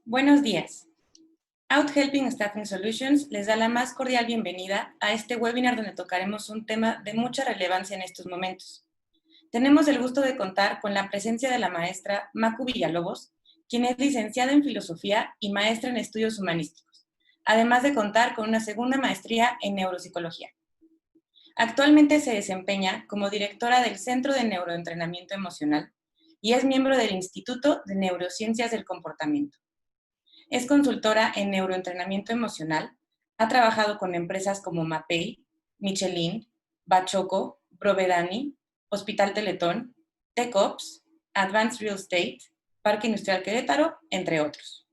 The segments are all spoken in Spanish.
Buenos días. Out Helping Staffing Solutions les da la más cordial bienvenida a este webinar donde tocaremos un tema de mucha relevancia en estos momentos. Tenemos el gusto de contar con la presencia de la maestra Macu Villalobos, quien es licenciada en Filosofía y maestra en Estudios Humanísticos, además de contar con una segunda maestría en Neuropsicología. Actualmente se desempeña como directora del Centro de Neuroentrenamiento Emocional y es miembro del Instituto de Neurociencias del Comportamiento. Es consultora en neuroentrenamiento emocional, ha trabajado con empresas como Mapei, Michelin, Bachoco, Provedani, Hospital Teletón, TechOps, Advanced Real Estate, Parque Industrial Querétaro, entre otros.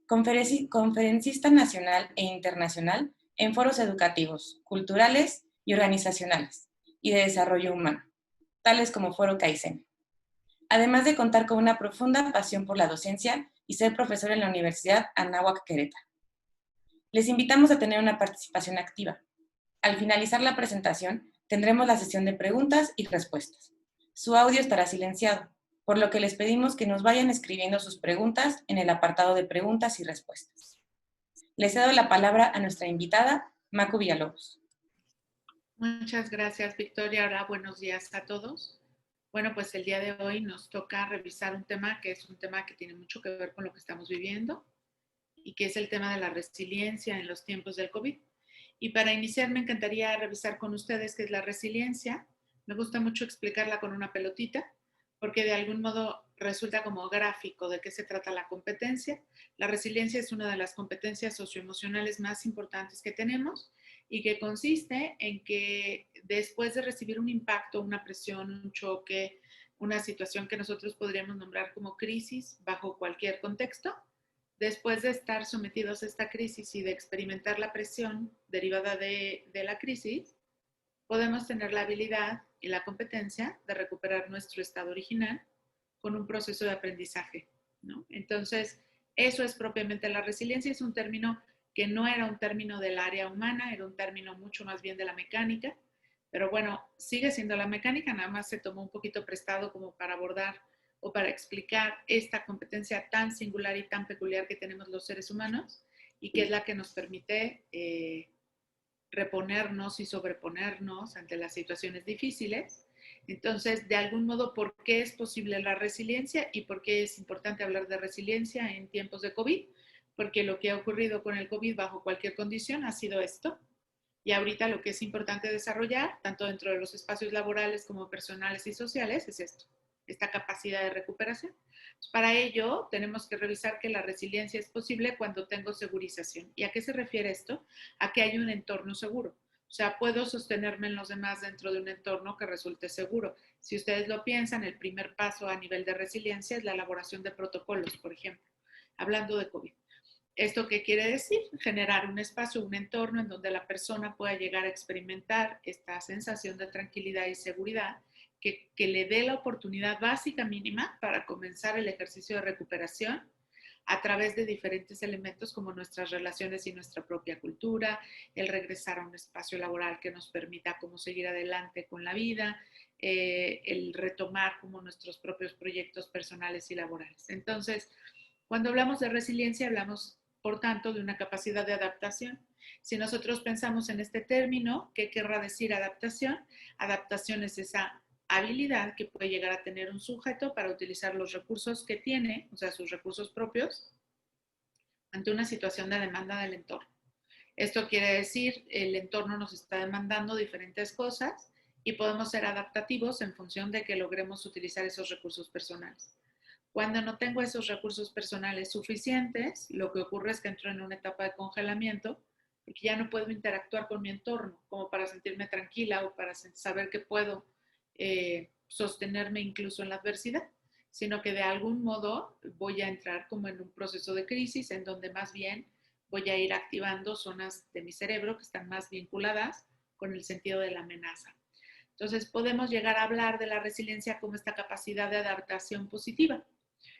Conferencista nacional e internacional en foros educativos, culturales y organizacionales y de desarrollo humano, tales como Foro Kaizen. Además de contar con una profunda pasión por la docencia y ser profesor en la Universidad Anáhuac Querétaro. Les invitamos a tener una participación activa. Al finalizar la presentación, tendremos la sesión de preguntas y respuestas. Su audio estará silenciado, por lo que les pedimos que nos vayan escribiendo sus preguntas en el apartado de preguntas y respuestas. Les cedo la palabra a nuestra invitada, Macu Villalobos. Muchas gracias, Victoria. Ahora, buenos días a todos. Bueno, pues el día de hoy nos toca revisar un tema que es un tema que tiene mucho que ver con lo que estamos viviendo y que es el tema de la resiliencia en los tiempos del COVID. Y para iniciar me encantaría revisar con ustedes qué es la resiliencia. Me gusta mucho explicarla con una pelotita porque de algún modo resulta como gráfico de qué se trata la competencia. La resiliencia es una de las competencias socioemocionales más importantes que tenemos y que consiste en que después de recibir un impacto, una presión, un choque, una situación que nosotros podríamos nombrar como crisis bajo cualquier contexto, después de estar sometidos a esta crisis y de experimentar la presión derivada de la crisis, podemos tener la habilidad y la competencia de recuperar nuestro estado original con un proceso de aprendizaje, ¿no? Entonces, eso es propiamente la resiliencia. Es un término que no era un término del área humana, era un término mucho más bien de la mecánica, pero bueno, sigue siendo la mecánica, nada más se tomó un poquito prestado como para abordar o para explicar esta competencia tan singular y tan peculiar que tenemos los seres humanos y que es la que nos permite reponernos y sobreponernos ante las situaciones difíciles. Entonces, de algún modo, ¿por qué es posible la resiliencia y por qué es importante hablar de resiliencia en tiempos de COVID? Porque lo que ha ocurrido con el COVID bajo cualquier condición ha sido esto. Y ahorita lo que es importante desarrollar, tanto dentro de los espacios laborales como personales y sociales, es esto, esta capacidad de recuperación. Para ello, tenemos que revisar que la resiliencia es posible cuando tengo segurización. ¿Y a qué se refiere esto? A que hay un entorno seguro. O sea, puedo sostenerme en los demás dentro de un entorno que resulte seguro. Si ustedes lo piensan, el primer paso a nivel de resiliencia es la elaboración de protocolos, por ejemplo, hablando de COVID. ¿Esto qué quiere decir? Generar un espacio, un entorno en donde la persona pueda llegar a experimentar esta sensación de tranquilidad y seguridad que le dé la oportunidad básica mínima para comenzar el ejercicio de recuperación a través de diferentes elementos como nuestras relaciones y nuestra propia cultura, el regresar a un espacio laboral que nos permita como seguir adelante con la vida, el retomar como nuestros propios proyectos personales y laborales. Entonces, cuando hablamos de resiliencia, hablamos, por tanto, de una capacidad de adaptación. Si nosotros pensamos en este término, ¿qué querrá decir adaptación? Adaptación es esa habilidad que puede llegar a tener un sujeto para utilizar los recursos que tiene, o sea, sus recursos propios, ante una situación de demanda del entorno. Esto quiere decir, el entorno nos está demandando diferentes cosas y podemos ser adaptativos en función de que logremos utilizar esos recursos personales. Cuando no tengo esos recursos personales suficientes, lo que ocurre es que entro en una etapa de congelamiento porque ya no puedo interactuar con mi entorno como para sentirme tranquila o para saber que puedo sostenerme incluso en la adversidad, sino que de algún modo voy a entrar como en un proceso de crisis en donde más bien voy a ir activando zonas de mi cerebro que están más vinculadas con el sentido de la amenaza. Entonces podemos llegar a hablar de la resiliencia como esta capacidad de adaptación positiva.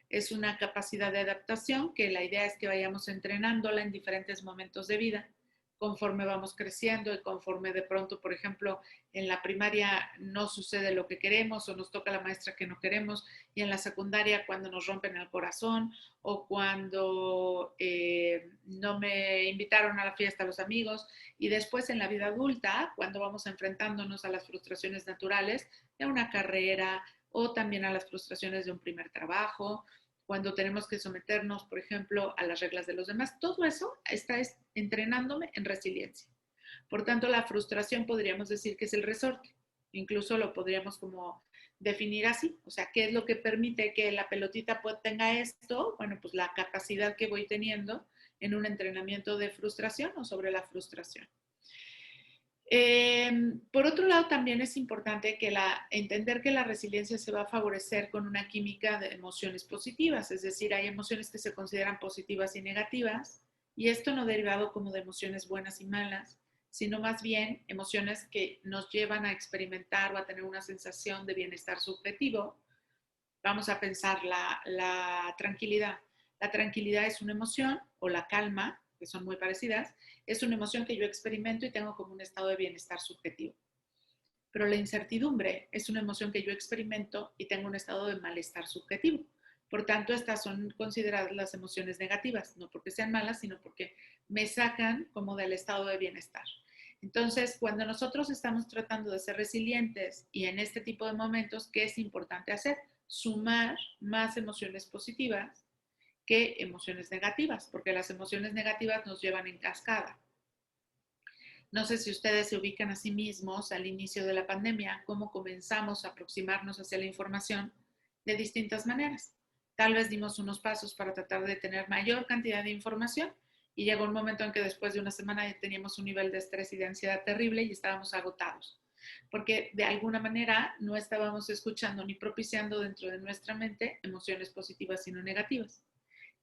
Es una capacidad de adaptación que la idea es que vayamos entrenándola en diferentes momentos de vida conforme vamos creciendo y conforme de pronto, por ejemplo, en la primaria no sucede lo que queremos o nos toca la maestra que no queremos, y en la secundaria cuando nos rompen el corazón o cuando no me invitaron a la fiesta los amigos, y después en la vida adulta, cuando vamos enfrentándonos a las frustraciones naturales de una carrera o también a las frustraciones de un primer trabajo, cuando tenemos que someternos, por ejemplo, a las reglas de los demás. Todo eso está entrenándome en resiliencia. Por tanto, la frustración podríamos decir que es el resorte. Incluso lo podríamos como definir así. O sea, ¿qué es lo que permite que la pelotita tenga esto? Bueno, pues la capacidad que voy teniendo en un entrenamiento de frustración o sobre la frustración. Por otro lado, también es importante que entender que la resiliencia se va a favorecer con una química de emociones positivas, es decir, hay emociones que se consideran positivas y negativas, y esto no derivado como de emociones buenas y malas, sino más bien emociones que nos llevan a experimentar o a tener una sensación de bienestar subjetivo. Vamos a pensar la tranquilidad. La tranquilidad es una emoción, o la calma, que son muy parecidas, es una emoción que yo experimento y tengo como un estado de bienestar subjetivo. Pero la incertidumbre es una emoción que yo experimento y tengo un estado de malestar subjetivo. Por tanto, estas son consideradas las emociones negativas, no porque sean malas, sino porque me sacan como del estado de bienestar. Entonces, cuando nosotros estamos tratando de ser resilientes y en este tipo de momentos, ¿qué es importante hacer? Sumar más emociones positivas que emociones negativas, porque las emociones negativas nos llevan en cascada. No sé si ustedes se ubican a sí mismos al inicio de la pandemia, cómo comenzamos a aproximarnos hacia la información de distintas maneras. Tal vez dimos unos pasos para tratar de tener mayor cantidad de información y llegó un momento en que después de una semana ya teníamos un nivel de estrés y de ansiedad terrible y estábamos agotados, porque de alguna manera no estábamos escuchando ni propiciando dentro de nuestra mente emociones positivas sino negativas.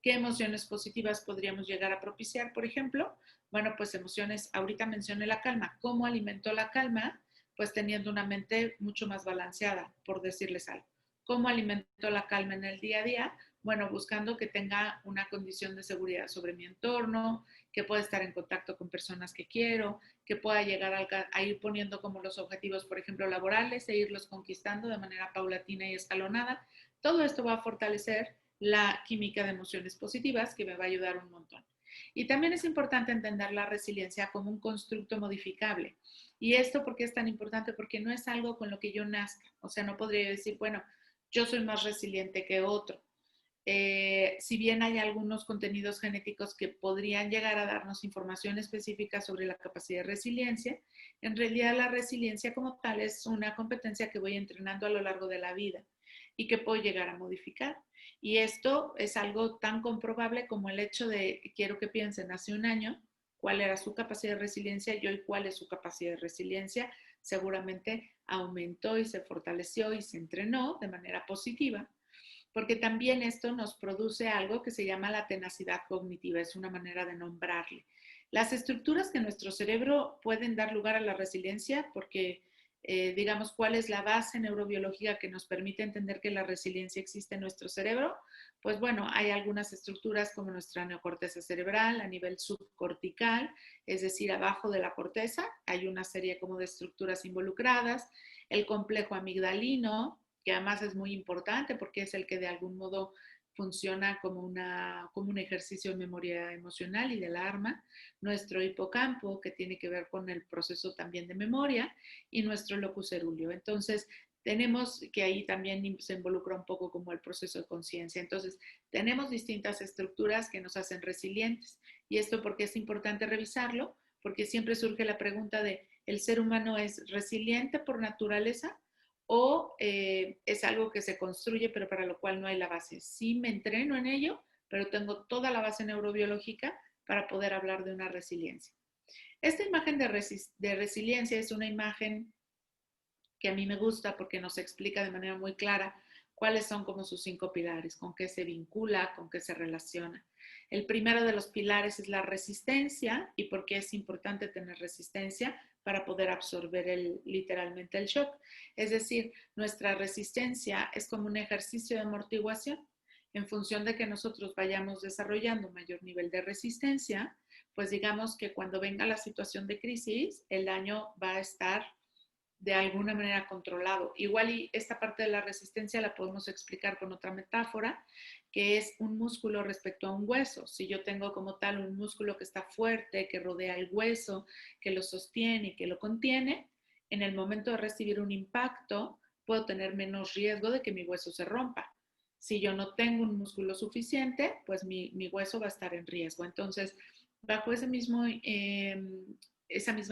¿Qué emociones positivas podríamos llegar a propiciar, por ejemplo? Bueno, pues emociones, ahorita mencioné la calma. ¿Cómo alimento la calma? Pues teniendo una mente mucho más balanceada, por decirles algo. ¿Cómo alimento la calma en el día a día? Bueno, buscando que tenga una condición de seguridad sobre mi entorno, que pueda estar en contacto con personas que quiero, que pueda llegar a ir poniendo como los objetivos, por ejemplo, laborales e irlos conquistando de manera paulatina y escalonada. Todo esto va a fortalecer la química de emociones positivas, que me va a ayudar un montón. Y también es importante entender la resiliencia como un constructo modificable. ¿Y esto por qué es tan importante? Porque no es algo con lo que yo nazca. O sea, no podría decir, bueno, yo soy más resiliente que otro. Si bien hay algunos contenidos genéticos que podrían llegar a darnos información específica sobre la capacidad de resiliencia, en realidad la resiliencia como tal es una competencia que voy entrenando a lo largo de la vida y que puedo llegar a modificar. Y esto es algo tan comprobable como el hecho de, quiero que piensen, hace un año, cuál era su capacidad de resiliencia y hoy cuál es su capacidad de resiliencia. Seguramente aumentó y se fortaleció y se entrenó de manera positiva, porque también esto nos produce algo que se llama la tenacidad cognitiva, es una manera de nombrarle. Las estructuras que nuestro cerebro pueden dar lugar a la resiliencia, porque digamos, cuál es la base neurobiológica que nos permite entender que la resiliencia existe en nuestro cerebro, pues bueno, hay algunas estructuras como nuestra neocorteza cerebral a nivel subcortical, es decir, abajo de la corteza, hay una serie como de estructuras involucradas, el complejo amigdalino, que además es muy importante porque es el que de algún modo funciona como un ejercicio de memoria emocional y de alarma, nuestro hipocampo, que tiene que ver con el proceso también de memoria, y nuestro locus cerúleo. Entonces, tenemos que ahí también se involucra un poco como el proceso de conciencia. Entonces, tenemos distintas estructuras que nos hacen resilientes. Y esto porque es importante revisarlo, porque siempre surge la pregunta de, ¿el ser humano es resiliente por naturaleza o es algo que se construye pero para lo cual no hay la base? Sí me entreno en ello, pero tengo toda la base neurobiológica para poder hablar de una resiliencia. Esta imagen de resiliencia es una imagen que a mí me gusta porque nos explica de manera muy clara cuáles son como sus 5 pilares, con qué se vincula, con qué se relaciona. El primero de los pilares es la resistencia, y por qué es importante tener resistencia para poder absorber literalmente el shock. Es decir, nuestra resistencia es como un ejercicio de amortiguación. En función de que nosotros vayamos desarrollando mayor nivel de resistencia, pues digamos que cuando venga la situación de crisis, el daño va a estar de alguna manera controlado. Igual y esta parte de la resistencia la podemos explicar con otra metáfora, que es un músculo respecto a un hueso. Si yo tengo como tal un músculo que está fuerte, que rodea el hueso, que lo sostiene y que lo contiene, en el momento de recibir un impacto, puedo tener menos riesgo de que mi hueso se rompa. Si yo no tengo un músculo suficiente, pues mi hueso va a estar en riesgo. Entonces, bajo esa misma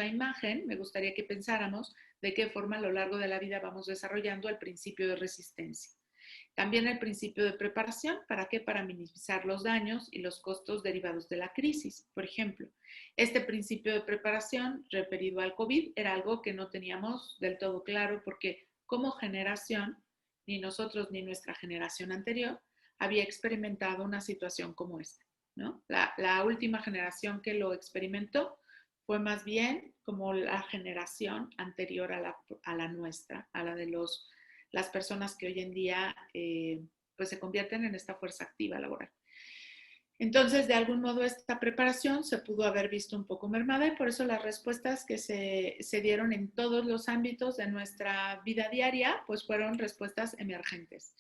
imagen, me gustaría que pensáramos de qué forma a lo largo de la vida vamos desarrollando el principio de resistencia. También el principio de preparación, ¿para qué? Para minimizar los daños y los costos derivados de la crisis. Por ejemplo, este principio de preparación referido al COVID era algo que no teníamos del todo claro porque como generación, ni nosotros ni nuestra generación anterior había experimentado una situación como esta, ¿no? La última generación que lo experimentó fue más bien como la generación anterior a la nuestra, a la de las personas que hoy en día pues se convierten en esta fuerza activa laboral. Entonces, de algún modo, esta preparación se pudo haber visto un poco mermada y por eso las respuestas que se dieron en todos los ámbitos de nuestra vida diaria, pues fueron respuestas emergentes.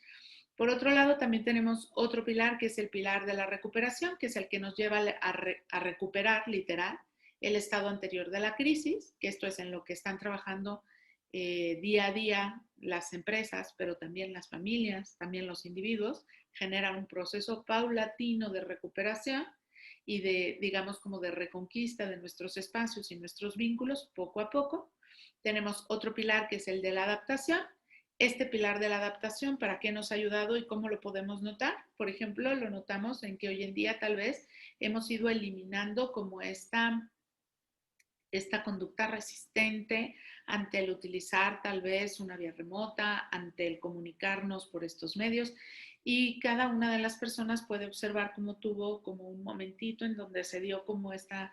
Por otro lado, también tenemos otro pilar que es el pilar de la recuperación, que es el que nos lleva a recuperar literal el estado anterior de la crisis, que esto es en lo que están trabajando día a día las empresas, pero también las familias, también los individuos, generan un proceso paulatino de recuperación y de, digamos, como de reconquista de nuestros espacios y nuestros vínculos poco a poco. Tenemos otro pilar que es el de la adaptación. Este pilar de la adaptación, ¿para qué nos ha ayudado y cómo lo podemos notar? Por ejemplo, lo notamos en que hoy en día tal vez hemos ido eliminando como esta conducta resistente ante el utilizar tal vez una vía remota, ante el comunicarnos por estos medios. Y cada una de las personas puede observar cómo tuvo como un momentito en donde se dio como esta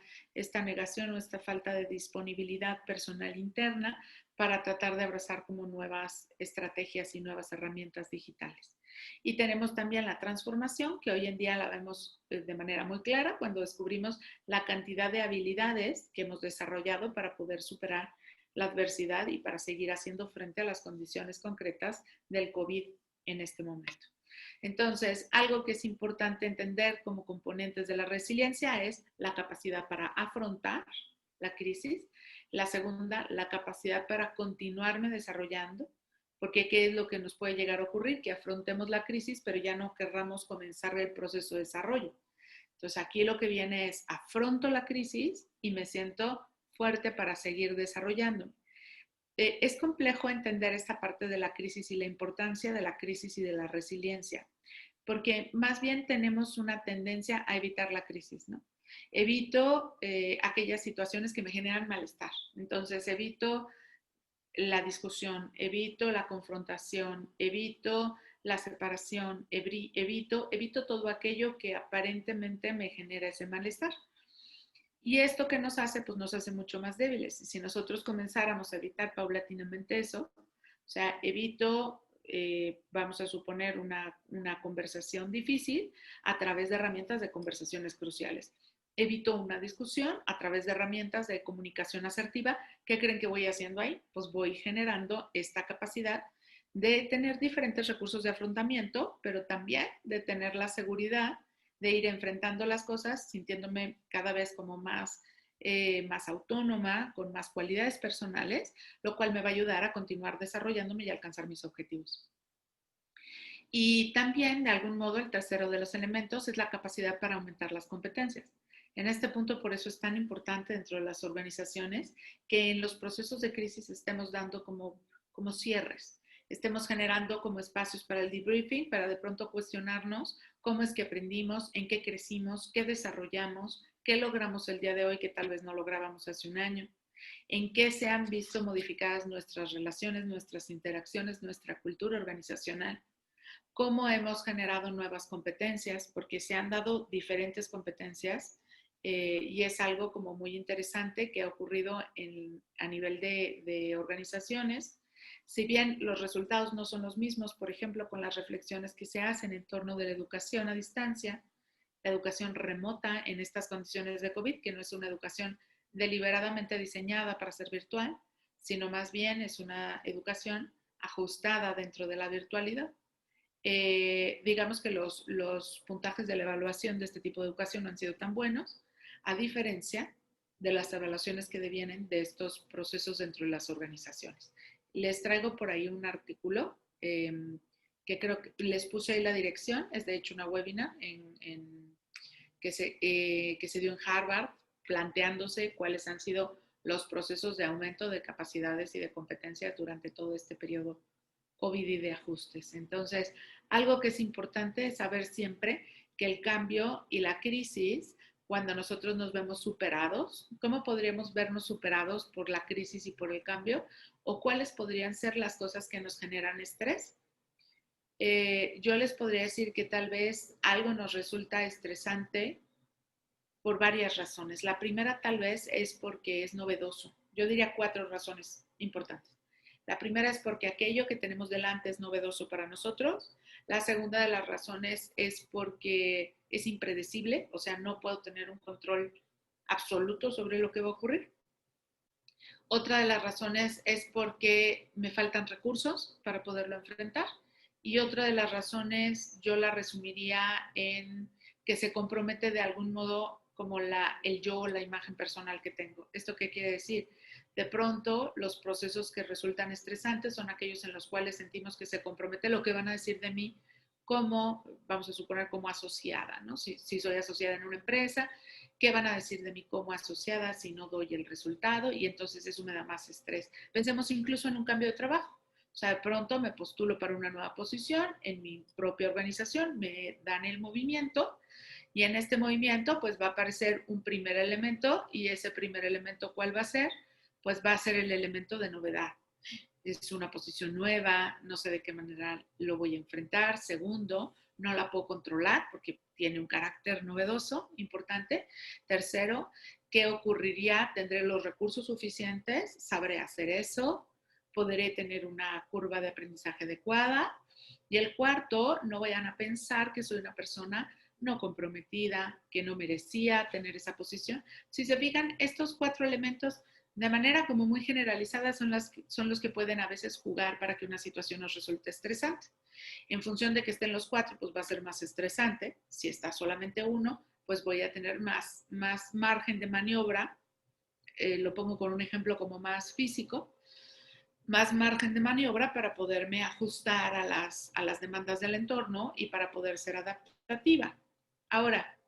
negación o esta falta de disponibilidad personal interna para tratar de abrazar como nuevas estrategias y nuevas herramientas digitales. Y tenemos también la transformación, que hoy en día la vemos de manera muy clara cuando descubrimos la cantidad de habilidades que hemos desarrollado para poder superar la adversidad y para seguir haciendo frente a las condiciones concretas del COVID en este momento. Entonces, algo que es importante entender como componentes de la resiliencia es la capacidad para afrontar la crisis. La segunda, la capacidad para continuarme desarrollando, porque ¿qué es lo que nos puede llegar a ocurrir? Que afrontemos la crisis, pero ya no querramos comenzar el proceso de desarrollo. Entonces aquí lo que viene es afronto la crisis y me siento fuerte para seguir desarrollando. Es complejo entender esta parte de la crisis y la importancia de la crisis y de la resiliencia, porque más bien tenemos una tendencia a evitar la crisis, ¿no? Evito aquellas situaciones que me generan malestar. Entonces evito la discusión, evito la confrontación, evito la separación, evito todo aquello que aparentemente me genera ese malestar. Y esto que nos hace, pues nos hace mucho más débiles. Y si nosotros comenzáramos a evitar paulatinamente eso, o sea, evito, vamos a suponer, una conversación difícil a través de herramientas de conversaciones cruciales. Evito una discusión a través de herramientas de comunicación asertiva. ¿Qué creen que voy haciendo ahí? Pues voy generando esta capacidad de tener diferentes recursos de afrontamiento, pero también de tener la seguridad de ir enfrentando las cosas, sintiéndome cada vez como más autónoma, con más cualidades personales, lo cual me va a ayudar a continuar desarrollándome y alcanzar mis objetivos. Y también, de algún modo, el tercero de los elementos es la capacidad para aumentar las competencias. En este punto, por eso es tan importante dentro de las organizaciones que en los procesos de crisis estemos dando como cierres, estemos generando como espacios para el debriefing, para de pronto cuestionarnos cómo es que aprendimos, en qué crecimos, qué desarrollamos, qué logramos el día de hoy que tal vez no lográbamos hace un año, en qué se han visto modificadas nuestras relaciones, nuestras interacciones, nuestra cultura organizacional, cómo hemos generado nuevas competencias, porque se han dado diferentes competencias y es algo como muy interesante que ha ocurrido a nivel de organizaciones. Si bien los resultados no son los mismos, por ejemplo, con las reflexiones que se hacen en torno de la educación a distancia, la educación remota en estas condiciones de COVID, que no es una educación deliberadamente diseñada para ser virtual, sino más bien es una educación ajustada dentro de la virtualidad. Digamos que los puntajes de la evaluación de este tipo de educación no han sido tan buenos, a diferencia de las evaluaciones que devienen de estos procesos dentro de las organizaciones. Les traigo por ahí un artículo que creo que les puse ahí la dirección, es de hecho una webinar que se dio en Harvard planteándose cuáles han sido los procesos de aumento de capacidades y de competencia durante todo este periodo COVID y de ajustes. Entonces, algo que es importante es saber siempre que el cambio y la crisis, cuando nosotros nos vemos superados, ¿cómo podríamos vernos superados por la crisis y por el cambio? ¿O cuáles podrían ser las cosas que nos generan estrés? Yo les podría decir que tal vez algo nos resulta estresante por varias razones. La primera tal vez es porque es novedoso. Yo diría 4 razones importantes. La primera es porque aquello que tenemos delante es novedoso para nosotros. La segunda de las razones es porque es impredecible, o sea, no puedo tener un control absoluto sobre lo que va a ocurrir. Otra de las razones es porque me faltan recursos para poderlo enfrentar. Y otra de las razones yo la resumiría en que se compromete de algún modo como el yo o la imagen personal que tengo. ¿Esto qué quiere decir? De pronto, los procesos que resultan estresantes son aquellos en los cuales sentimos que se compromete lo que van a decir de mí como, vamos a suponer, como asociada, ¿no? Si soy asociada en una empresa, ¿qué van a decir de mí como asociada si no doy el resultado? Y entonces eso me da más estrés. Pensemos incluso en un cambio de trabajo. O sea, de pronto me postulo para una nueva posición en mi propia organización, me dan el movimiento y en este movimiento pues va a aparecer un primer elemento y ese primer elemento, ¿cuál va a ser? Pues va a ser el elemento de novedad. Es una posición nueva, no sé de qué manera lo voy a enfrentar. Segundo, no la puedo controlar porque tiene un carácter novedoso, importante. Tercero, ¿qué ocurriría? ¿Tendré los recursos suficientes? ¿Sabré hacer eso? ¿Podré tener una curva de aprendizaje adecuada? Y el cuarto, no vayan a pensar que soy una persona no comprometida, que no merecía tener esa posición. Si se fijan, estos 4 elementos de manera como muy generalizada son los que pueden a veces jugar para que una situación nos resulte estresante. En función de que estén los 4, pues va a ser más estresante. Si está solamente uno, pues voy a tener más margen de maniobra. Lo pongo con un ejemplo como más físico, más margen de maniobra para poderme ajustar a las demandas del entorno y para poder ser adaptativa. Ahora,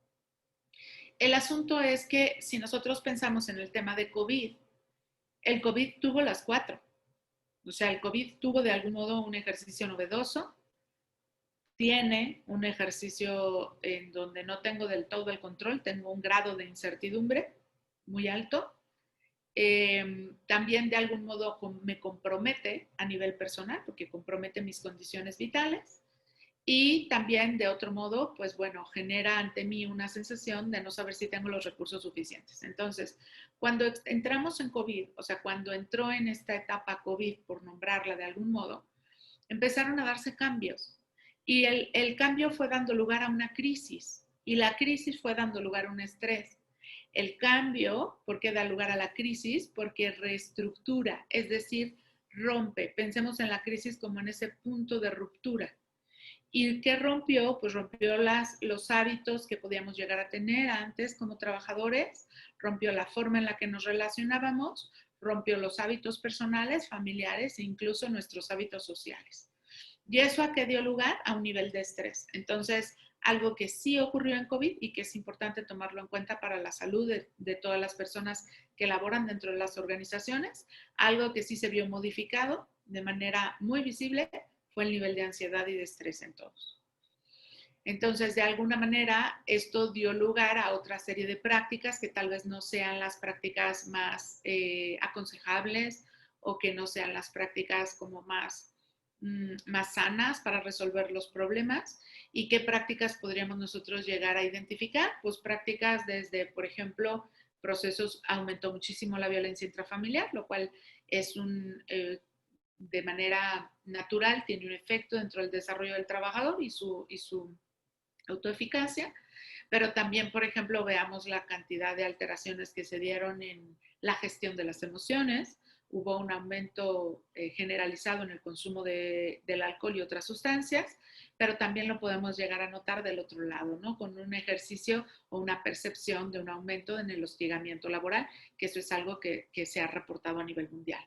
el asunto es que si nosotros pensamos en el tema de COVID, el COVID tuvo las 4. O sea, el COVID tuvo de algún modo un ejercicio novedoso, tiene un ejercicio en donde no tengo del todo el control, tengo un grado de incertidumbre muy alto. También de algún modo me compromete a nivel personal, porque compromete mis condiciones vitales. Y también de otro modo, pues bueno, genera ante mí una sensación de no saber si tengo los recursos suficientes. Entonces, cuando entramos en COVID, o sea, cuando entró en esta etapa COVID, por nombrarla de algún modo, empezaron a darse cambios. Y el cambio fue dando lugar a una crisis. Y la crisis fue dando lugar a un estrés. El cambio, ¿por qué da lugar a la crisis? Porque reestructura, es decir, rompe. Pensemos en la crisis como en ese punto de ruptura. ¿Y qué rompió? Pues rompió los hábitos que podíamos llegar a tener antes como trabajadores, rompió la forma en la que nos relacionábamos, rompió los hábitos personales, familiares e incluso nuestros hábitos sociales. ¿Y eso a qué dio lugar? A un nivel de estrés. Entonces, algo que sí ocurrió en COVID y que es importante tomarlo en cuenta para la salud de todas las personas que laboran dentro de las organizaciones, algo que sí se vio modificado de manera muy visible fue el nivel de ansiedad y de estrés en todos. Entonces, de alguna manera, esto dio lugar a otra serie de prácticas que tal vez no sean las prácticas más aconsejables o que no sean las prácticas como más sanas para resolver los problemas. ¿Y qué prácticas podríamos nosotros llegar a identificar? Pues prácticas desde, por ejemplo, procesos, aumentó muchísimo la violencia intrafamiliar, lo cual es de manera natural, tiene un efecto dentro del desarrollo del trabajador y su autoeficacia. pero también, por ejemplo, veamos la cantidad de alteraciones que se dieron en la gestión de las emociones. Hubo un aumento generalizado en el consumo del alcohol y otras sustancias, pero también lo podemos llegar a notar del otro lado, ¿no? Con un ejercicio o una percepción de un aumento en el hostigamiento laboral, que eso es algo que se ha reportado a nivel mundial.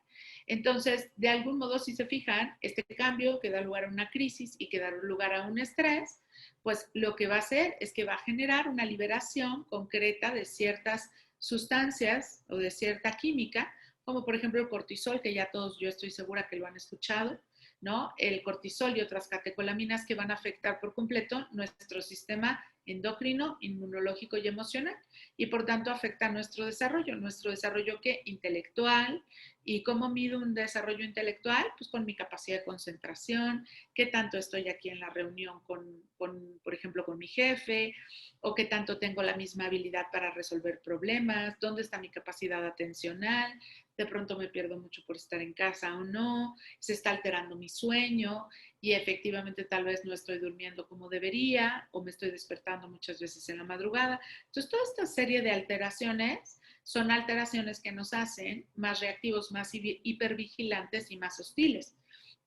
Entonces, de algún modo, si se fijan, este cambio que da lugar a una crisis y que da lugar a un estrés, pues lo que va a hacer es que va a generar una liberación concreta de ciertas sustancias o de cierta química, como por ejemplo el cortisol, que ya todos yo estoy segura que lo han escuchado, ¿no? El cortisol y otras catecolaminas que van a afectar por completo nuestro sistema endocrino, inmunológico y emocional, y por tanto afecta nuestro desarrollo ¿qué? Intelectual. ¿Y cómo mido un desarrollo intelectual? Pues con mi capacidad de concentración, qué tanto estoy aquí en la reunión por ejemplo, con mi jefe, o qué tanto tengo la misma habilidad para resolver problemas, dónde está mi capacidad atencional, de pronto me pierdo mucho por estar en casa o no, se está alterando mi sueño y efectivamente tal vez no estoy durmiendo como debería o me estoy despertando muchas veces en la madrugada. Entonces, toda esta serie de alteraciones son alteraciones que nos hacen más reactivos, más hipervigilantes y más hostiles.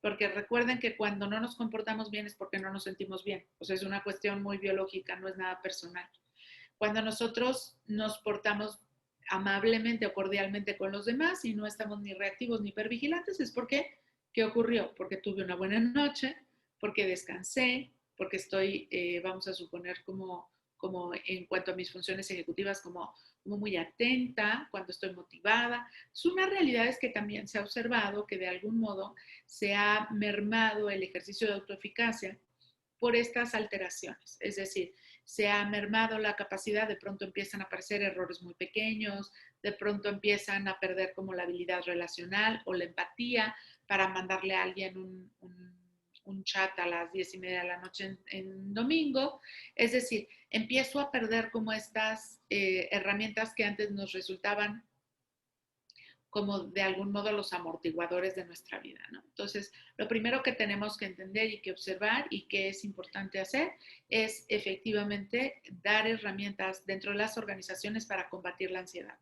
Porque recuerden que cuando no nos comportamos bien es porque no nos sentimos bien. O sea, es una cuestión muy biológica, no es nada personal. Cuando nosotros nos portamos amablemente o cordialmente con los demás y no estamos ni reactivos ni hipervigilantes, es porque, ¿qué ocurrió? Porque tuve una buena noche, porque descansé, porque estoy, vamos a suponer, como en cuanto a mis funciones ejecutivas, como muy atenta, cuando estoy motivada. Es una realidad es que también se ha observado que de algún modo se ha mermado el ejercicio de autoeficacia por estas alteraciones. Es decir, se ha mermado la capacidad, de pronto empiezan a aparecer errores muy pequeños, de pronto empiezan a perder como la habilidad relacional o la empatía para mandarle a alguien un chat a las 10:30 de la noche en domingo. Es decir, empiezo a perder como estas herramientas que antes nos resultaban como de algún modo los amortiguadores de nuestra vida, ¿no? Entonces, lo primero que tenemos que entender y que observar y que es importante hacer es efectivamente dar herramientas dentro de las organizaciones para combatir la ansiedad.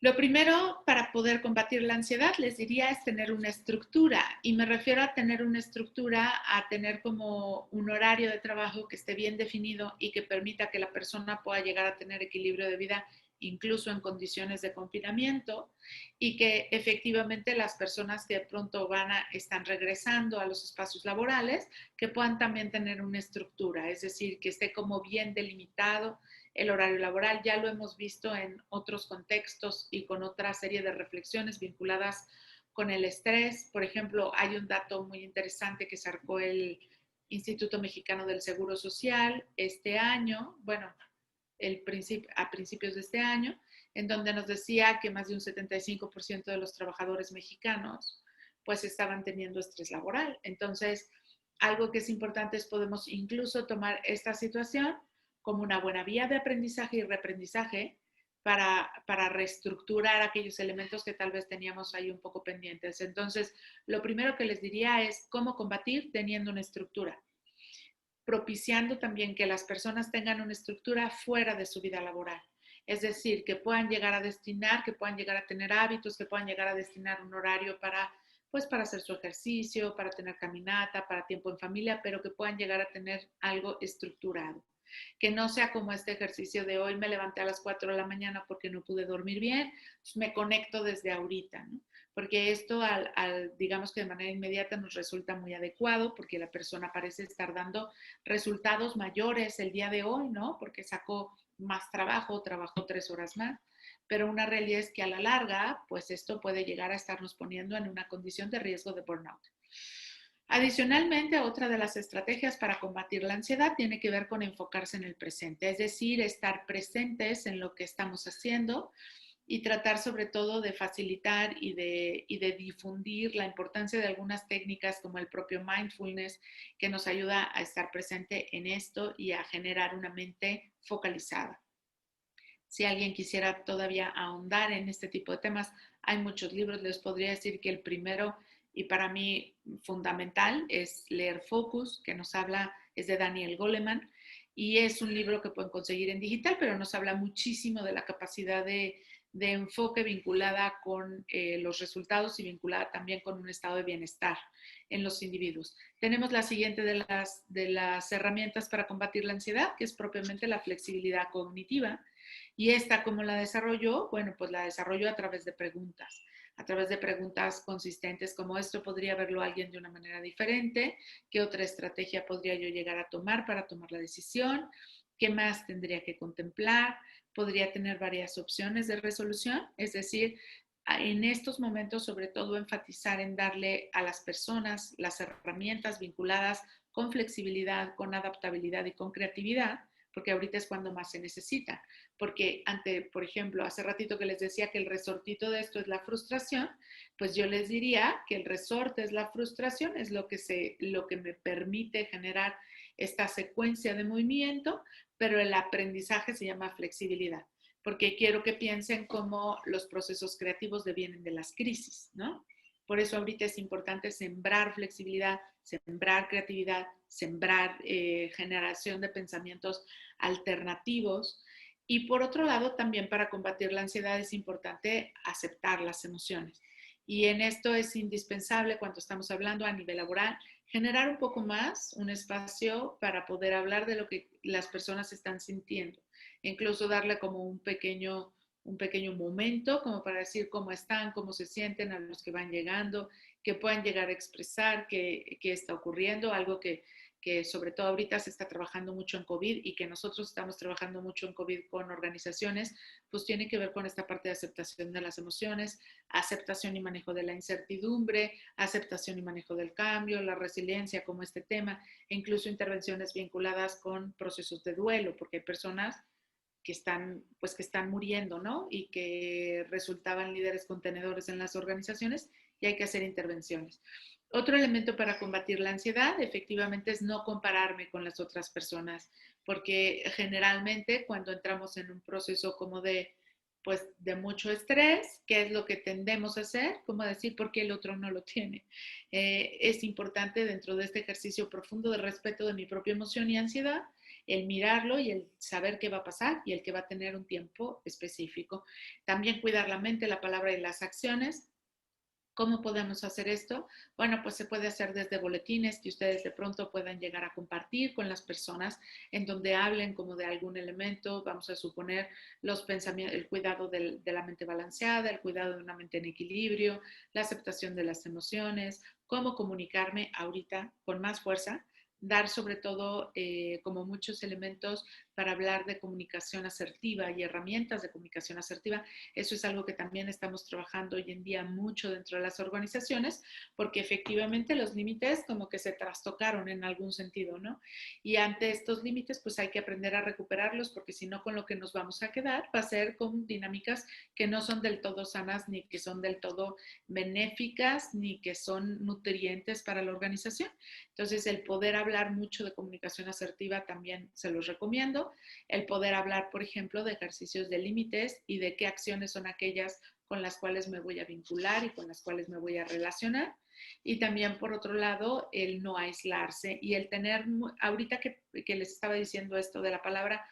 Lo primero para poder combatir la ansiedad, les diría, es tener una estructura. Y me refiero a tener una estructura, a tener como un horario de trabajo que esté bien definido y que permita que la persona pueda llegar a tener equilibrio de vida incluso en condiciones de confinamiento, y que efectivamente las personas que de pronto están regresando a los espacios laborales, que puedan también tener una estructura, es decir, que esté como bien delimitado el horario laboral. Ya lo hemos visto en otros contextos y con otra serie de reflexiones vinculadas con el estrés. Por ejemplo, hay un dato muy interesante que sacó el Instituto Mexicano del Seguro Social este año, bueno, a principios de este año, en donde nos decía que más de un 75% de los trabajadores mexicanos pues estaban teniendo estrés laboral. Entonces, algo que es importante es podemos incluso tomar esta situación como una buena vía de aprendizaje y reaprendizaje para reestructurar aquellos elementos que tal vez teníamos ahí un poco pendientes. Entonces, lo primero que les diría es cómo combatir teniendo una estructura, propiciando también que las personas tengan una estructura fuera de su vida laboral. Es decir, que puedan llegar a destinar, que puedan llegar a tener hábitos, que puedan llegar a destinar un horario para hacer su ejercicio, para tener caminata, para tiempo en familia, pero que puedan llegar a tener algo estructurado. Que no sea como este ejercicio de hoy me levanté a las 4 de la mañana porque no pude dormir bien, pues me conecto desde ahorita, ¿no? Porque esto, digamos que de manera inmediata nos resulta muy adecuado, porque la persona parece estar dando resultados mayores el día de hoy, ¿no? Porque sacó más trabajo, trabajó 3 horas más, pero una realidad es que a la larga, pues esto puede llegar a estarnos poniendo en una condición de riesgo de burnout. Adicionalmente, otra de las estrategias para combatir la ansiedad tiene que ver con enfocarse en el presente, es decir, estar presentes en lo que estamos haciendo y tratar sobre todo de facilitar y de difundir la importancia de algunas técnicas como el propio mindfulness, que nos ayuda a estar presente en esto y a generar una mente focalizada. Si alguien quisiera todavía ahondar en este tipo de temas, hay muchos libros. Les podría decir que el primero, y para mí fundamental, es leer Focus, que nos habla, es de Daniel Goleman, y es un libro que pueden conseguir en digital, pero nos habla muchísimo de la capacidad de enfoque vinculada con los resultados y vinculada también con un estado de bienestar en los individuos. Tenemos la siguiente de las herramientas para combatir la ansiedad, que es propiamente la flexibilidad cognitiva. Y esta, ¿cómo la desarrolló? Bueno, pues la desarrolló a través de preguntas consistentes como esto podría verlo alguien de una manera diferente, qué otra estrategia podría yo llegar a tomar para tomar la decisión, qué más tendría que contemplar, podría tener varias opciones de resolución, es decir, en estos momentos sobre todo enfatizar en darle a las personas las herramientas vinculadas con flexibilidad, con adaptabilidad y con creatividad, porque ahorita es cuando más se necesita. Porque por ejemplo, hace ratito que les decía que el resortito de esto es la frustración, pues yo les diría que el resorte es la frustración, es lo que me permite generar esta secuencia de movimiento, pero el aprendizaje se llama flexibilidad, porque quiero que piensen cómo los procesos creativos devienen de las crisis, ¿no? Por eso ahorita es importante sembrar flexibilidad, sembrar creatividad, sembrar generación de pensamientos alternativos. Y por otro lado, también para combatir la ansiedad es importante aceptar las emociones. Y en esto es indispensable, cuando estamos hablando a nivel laboral, generar un poco más un espacio para poder hablar de lo que las personas están sintiendo. Incluso darle como un pequeño momento como para decir cómo están, cómo se sienten a los que van llegando, que puedan llegar a expresar qué está ocurriendo, algo que sobre todo ahorita se está trabajando mucho en COVID y que nosotros estamos trabajando mucho en COVID con organizaciones, pues tiene que ver con esta parte de aceptación de las emociones, aceptación y manejo de la incertidumbre, aceptación y manejo del cambio, la resiliencia como este tema, e incluso intervenciones vinculadas con procesos de duelo, porque hay personas que están muriendo, ¿no? Y que resultaban líderes contenedores en las organizaciones y hay que hacer intervenciones. Otro elemento para combatir la ansiedad efectivamente es no compararme con las otras personas, porque generalmente cuando entramos en un proceso como pues de mucho estrés, ¿qué es lo que tendemos a hacer? Como decir, ¿por qué el otro no lo tiene? Es importante dentro de este ejercicio profundo de respeto de mi propia emoción y ansiedad, el mirarlo y el saber qué va a pasar y el que va a tener un tiempo específico. También cuidar la mente, la palabra y las acciones. ¿Cómo podemos hacer esto? Bueno, pues se puede hacer desde boletines que ustedes de pronto puedan llegar a compartir con las personas en donde hablen como de algún elemento, vamos a suponer los pensamientos, el cuidado de la mente balanceada, el cuidado de una mente en equilibrio, la aceptación de las emociones, cómo comunicarme ahorita con más fuerza, dar sobre todo como muchos elementos para hablar de comunicación asertiva y herramientas de comunicación asertiva. Eso es algo que también estamos trabajando hoy en día mucho dentro de las organizaciones, porque efectivamente los límites como que se trastocaron en algún sentido, ¿no? Y ante estos límites pues hay que aprender a recuperarlos, porque si no con lo que nos vamos a quedar va a ser con dinámicas que no son del todo sanas, ni que son del todo benéficas, ni que son nutrientes para la organización. Entonces el poder hablar mucho de comunicación asertiva también se los recomiendo. El poder hablar, por ejemplo, de ejercicios de límites y de qué acciones son aquellas con las cuales me voy a vincular y con las cuales me voy a relacionar. Y también, por otro lado, el no aislarse y el tener, ahorita que les estaba diciendo esto de la palabra,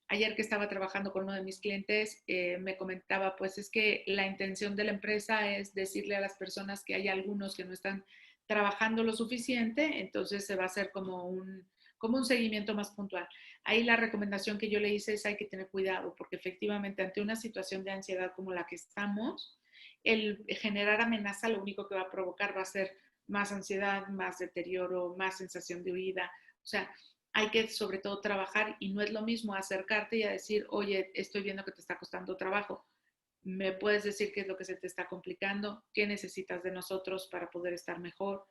ayer que estaba trabajando con uno de mis clientes, me comentaba, pues es que la intención de la empresa es decirle a las personas que hay algunos que no están trabajando lo suficiente, entonces se va a hacer como un seguimiento más puntual. Ahí la recomendación que yo le hice es hay que tener cuidado, porque efectivamente ante una situación de ansiedad como la que estamos, el generar amenaza lo único que va a provocar va a ser más ansiedad, más deterioro, más sensación de huida. O sea, hay que sobre todo trabajar y no es lo mismo acercarte y a decir, oye, estoy viendo que te está costando trabajo. ¿Me puedes decir qué es lo que se te está complicando? ¿Qué necesitas de nosotros para poder estar mejor?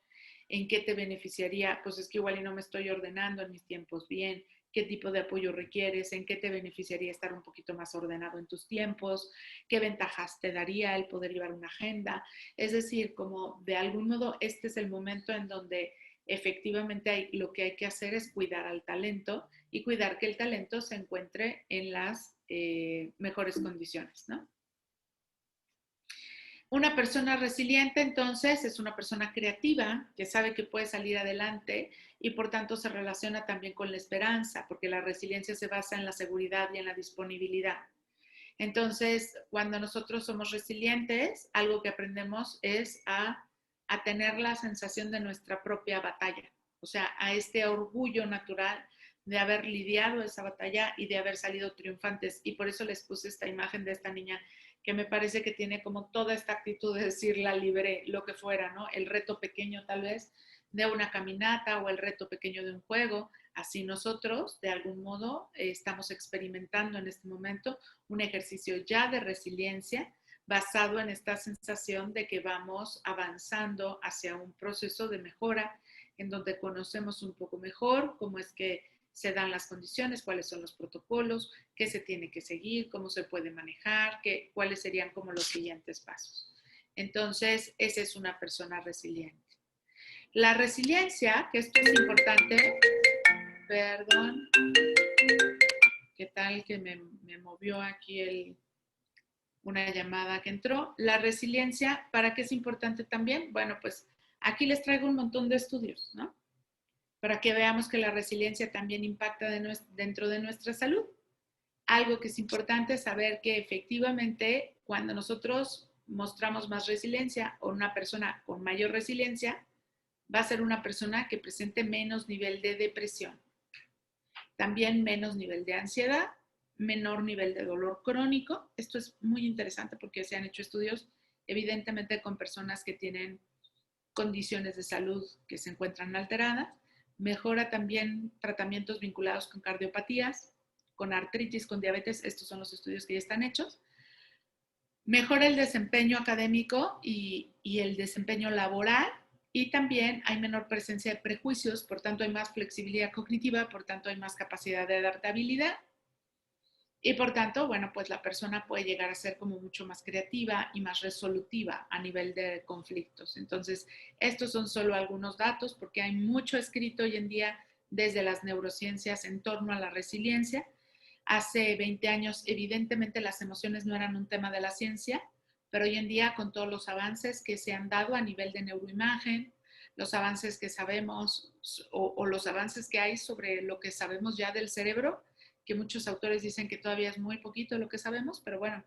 ¿En qué te beneficiaría? Pues es que igual y no me estoy ordenando en mis tiempos bien. ¿Qué tipo de apoyo requieres? ¿En qué te beneficiaría estar un poquito más ordenado en tus tiempos? ¿Qué ventajas te daría el poder llevar una agenda? Es decir, como de algún modo este es el momento en donde efectivamente lo que hay que hacer es cuidar al talento y cuidar que el talento se encuentre en las mejores condiciones, ¿no? Una persona resiliente, entonces, es una persona creativa que sabe que puede salir adelante y por tanto se relaciona también con la esperanza, porque la resiliencia se basa en la seguridad y en la disponibilidad. Entonces, cuando nosotros somos resilientes, algo que aprendemos es a tener la sensación de nuestra propia batalla, o sea, a este orgullo natural de haber lidiado esa batalla y de haber salido triunfantes. Y por eso les puse esta imagen de esta niña que me parece que tiene como toda esta actitud de decir la libré, lo que fuera, ¿no? El reto pequeño tal vez de una caminata o el reto pequeño de un juego. Así nosotros, de algún modo, estamos experimentando en este momento un ejercicio ya de resiliencia basado en esta sensación de que vamos avanzando hacia un proceso de mejora en donde conocemos un poco mejor cómo es que se dan las condiciones, cuáles son los protocolos, qué se tiene que seguir, cómo se puede manejar, cuáles serían como los siguientes pasos. Entonces, esa es una persona resiliente. La resiliencia, que esto es importante, perdón, ¿qué tal que me movió aquí una llamada que entró? La resiliencia, ¿para qué es importante también? Bueno, pues aquí les traigo un montón de estudios, ¿no? Para que veamos que la resiliencia también impacta dentro de nuestra salud. Algo que es importante es saber que efectivamente cuando nosotros mostramos más resiliencia o una persona con mayor resiliencia va a ser una persona que presente menos nivel de depresión, también menos nivel de ansiedad, menor nivel de dolor crónico. Esto es muy interesante porque se han hecho estudios evidentemente con personas que tienen condiciones de salud que se encuentran alteradas. Mejora también tratamientos vinculados con cardiopatías, con artritis, con diabetes. Estos son los estudios que ya están hechos. Mejora el desempeño académico y el desempeño laboral. Y también hay menor presencia de prejuicios, por tanto hay más flexibilidad cognitiva, por tanto hay más capacidad de adaptabilidad. Y por tanto, bueno, pues la persona puede llegar a ser como mucho más creativa y más resolutiva a nivel de conflictos. Entonces, estos son solo algunos datos porque hay mucho escrito hoy en día desde las neurociencias en torno a la resiliencia. Hace 20 años, evidentemente, las emociones no eran un tema de la ciencia, pero hoy en día, con todos los avances que se han dado a nivel de neuroimagen, los avances que sabemos o los avances que hay sobre lo que sabemos ya del cerebro, que muchos autores dicen que todavía es muy poquito lo que sabemos, pero bueno,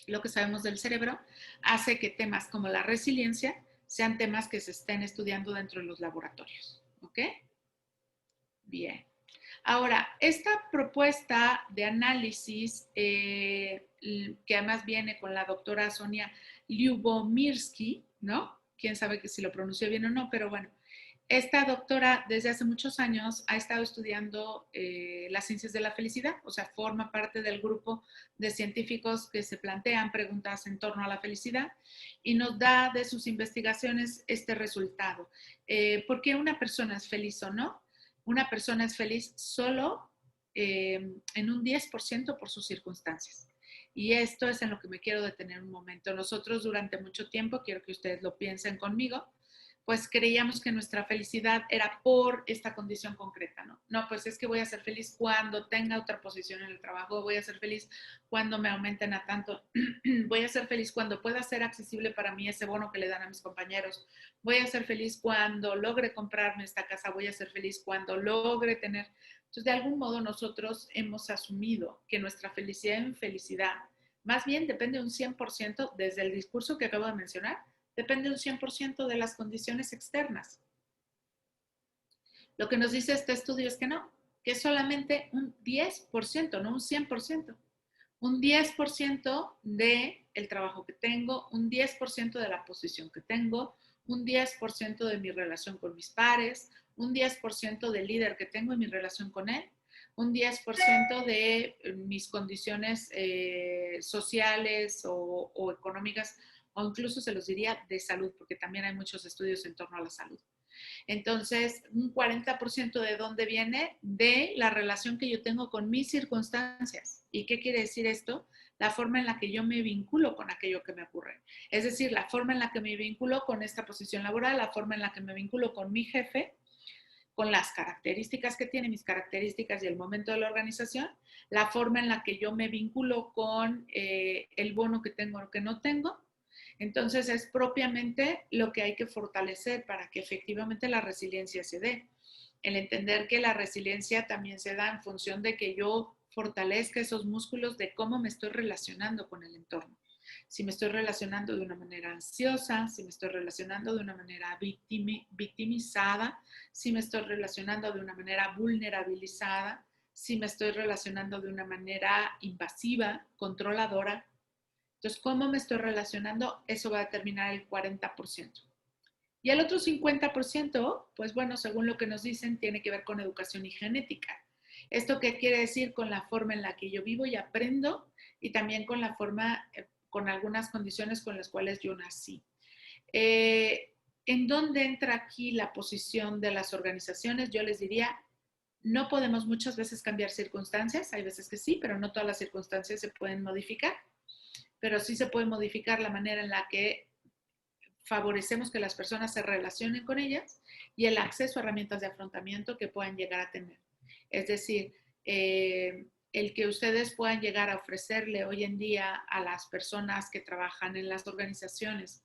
lo que sabemos del cerebro hace que temas como la resiliencia sean temas que se estén estudiando dentro de los laboratorios. ¿Ok? Bien. Ahora, esta propuesta de análisis, que además viene con la doctora Sonia Lyubomirsky, ¿no? Quién sabe que si lo pronunció bien o no, pero bueno, esta doctora desde hace muchos años ha estado estudiando las ciencias de la felicidad, o sea, forma parte del grupo de científicos que se plantean preguntas en torno a la felicidad y nos da de sus investigaciones este resultado. ¿Por qué una persona es feliz o no? Una persona es feliz solo en un 10% por sus circunstancias. Y esto es en lo que me quiero detener un momento. Nosotros durante mucho tiempo, quiero que ustedes lo piensen conmigo, pues creíamos que nuestra felicidad era por esta condición concreta, ¿no? No, pues es que voy a ser feliz cuando tenga otra posición en el trabajo, voy a ser feliz cuando me aumenten a tanto, voy a ser feliz cuando pueda ser accesible para mí ese bono que le dan a mis compañeros, voy a ser feliz cuando logre comprarme esta casa, voy a ser feliz cuando logre tener. Entonces, de algún modo nosotros hemos asumido que nuestra felicidad en felicidad más bien depende un 100% desde el discurso que acabo de mencionar, depende un 100% de las condiciones externas. Lo que nos dice este estudio es que no, que es solamente un 10%, no un 100%. Un 10% del trabajo que tengo, un 10% de la posición que tengo, un 10% de mi relación con mis pares, un 10% del líder que tengo y mi relación con él, un 10% de mis condiciones sociales o económicas, o incluso se los diría de salud, porque también hay muchos estudios en torno a la salud. Entonces, un 40% de dónde viene de la relación que yo tengo con mis circunstancias. ¿Y qué quiere decir esto? La forma en la que yo me vinculo con aquello que me ocurre. Es decir, la forma en la que me vinculo con esta posición laboral, la forma en la que me vinculo con mi jefe, con las características que tiene, mis características y el momento de la organización, la forma en la que yo me vinculo con el bono que tengo o que no tengo, Entonces es propiamente lo que hay que fortalecer para que efectivamente la resiliencia se dé. El entender que la resiliencia también se da en función de que yo fortalezca esos músculos de cómo me estoy relacionando con el entorno. Si me estoy relacionando de una manera ansiosa, si me estoy relacionando de una manera victimizada, si me estoy relacionando de una manera vulnerabilizada, si me estoy relacionando de una manera invasiva, controladora. Entonces, ¿cómo me estoy relacionando? Eso va a determinar el 40%. Y el otro 50%, pues bueno, según lo que nos dicen, tiene que ver con educación y genética. ¿Esto qué quiere decir? Con la forma en la que yo vivo y aprendo y también con la forma, con algunas condiciones con las cuales yo nací. ¿En dónde entra aquí la posición de las organizaciones? Yo les diría, no podemos muchas veces cambiar circunstancias, hay veces que sí, pero no todas las circunstancias se pueden modificar, pero sí se puede modificar la manera en la que favorecemos que las personas se relacionen con ellas y el acceso a herramientas de afrontamiento que puedan llegar a tener. Es decir, el que ustedes puedan llegar a ofrecerle hoy en día a las personas que trabajan en las organizaciones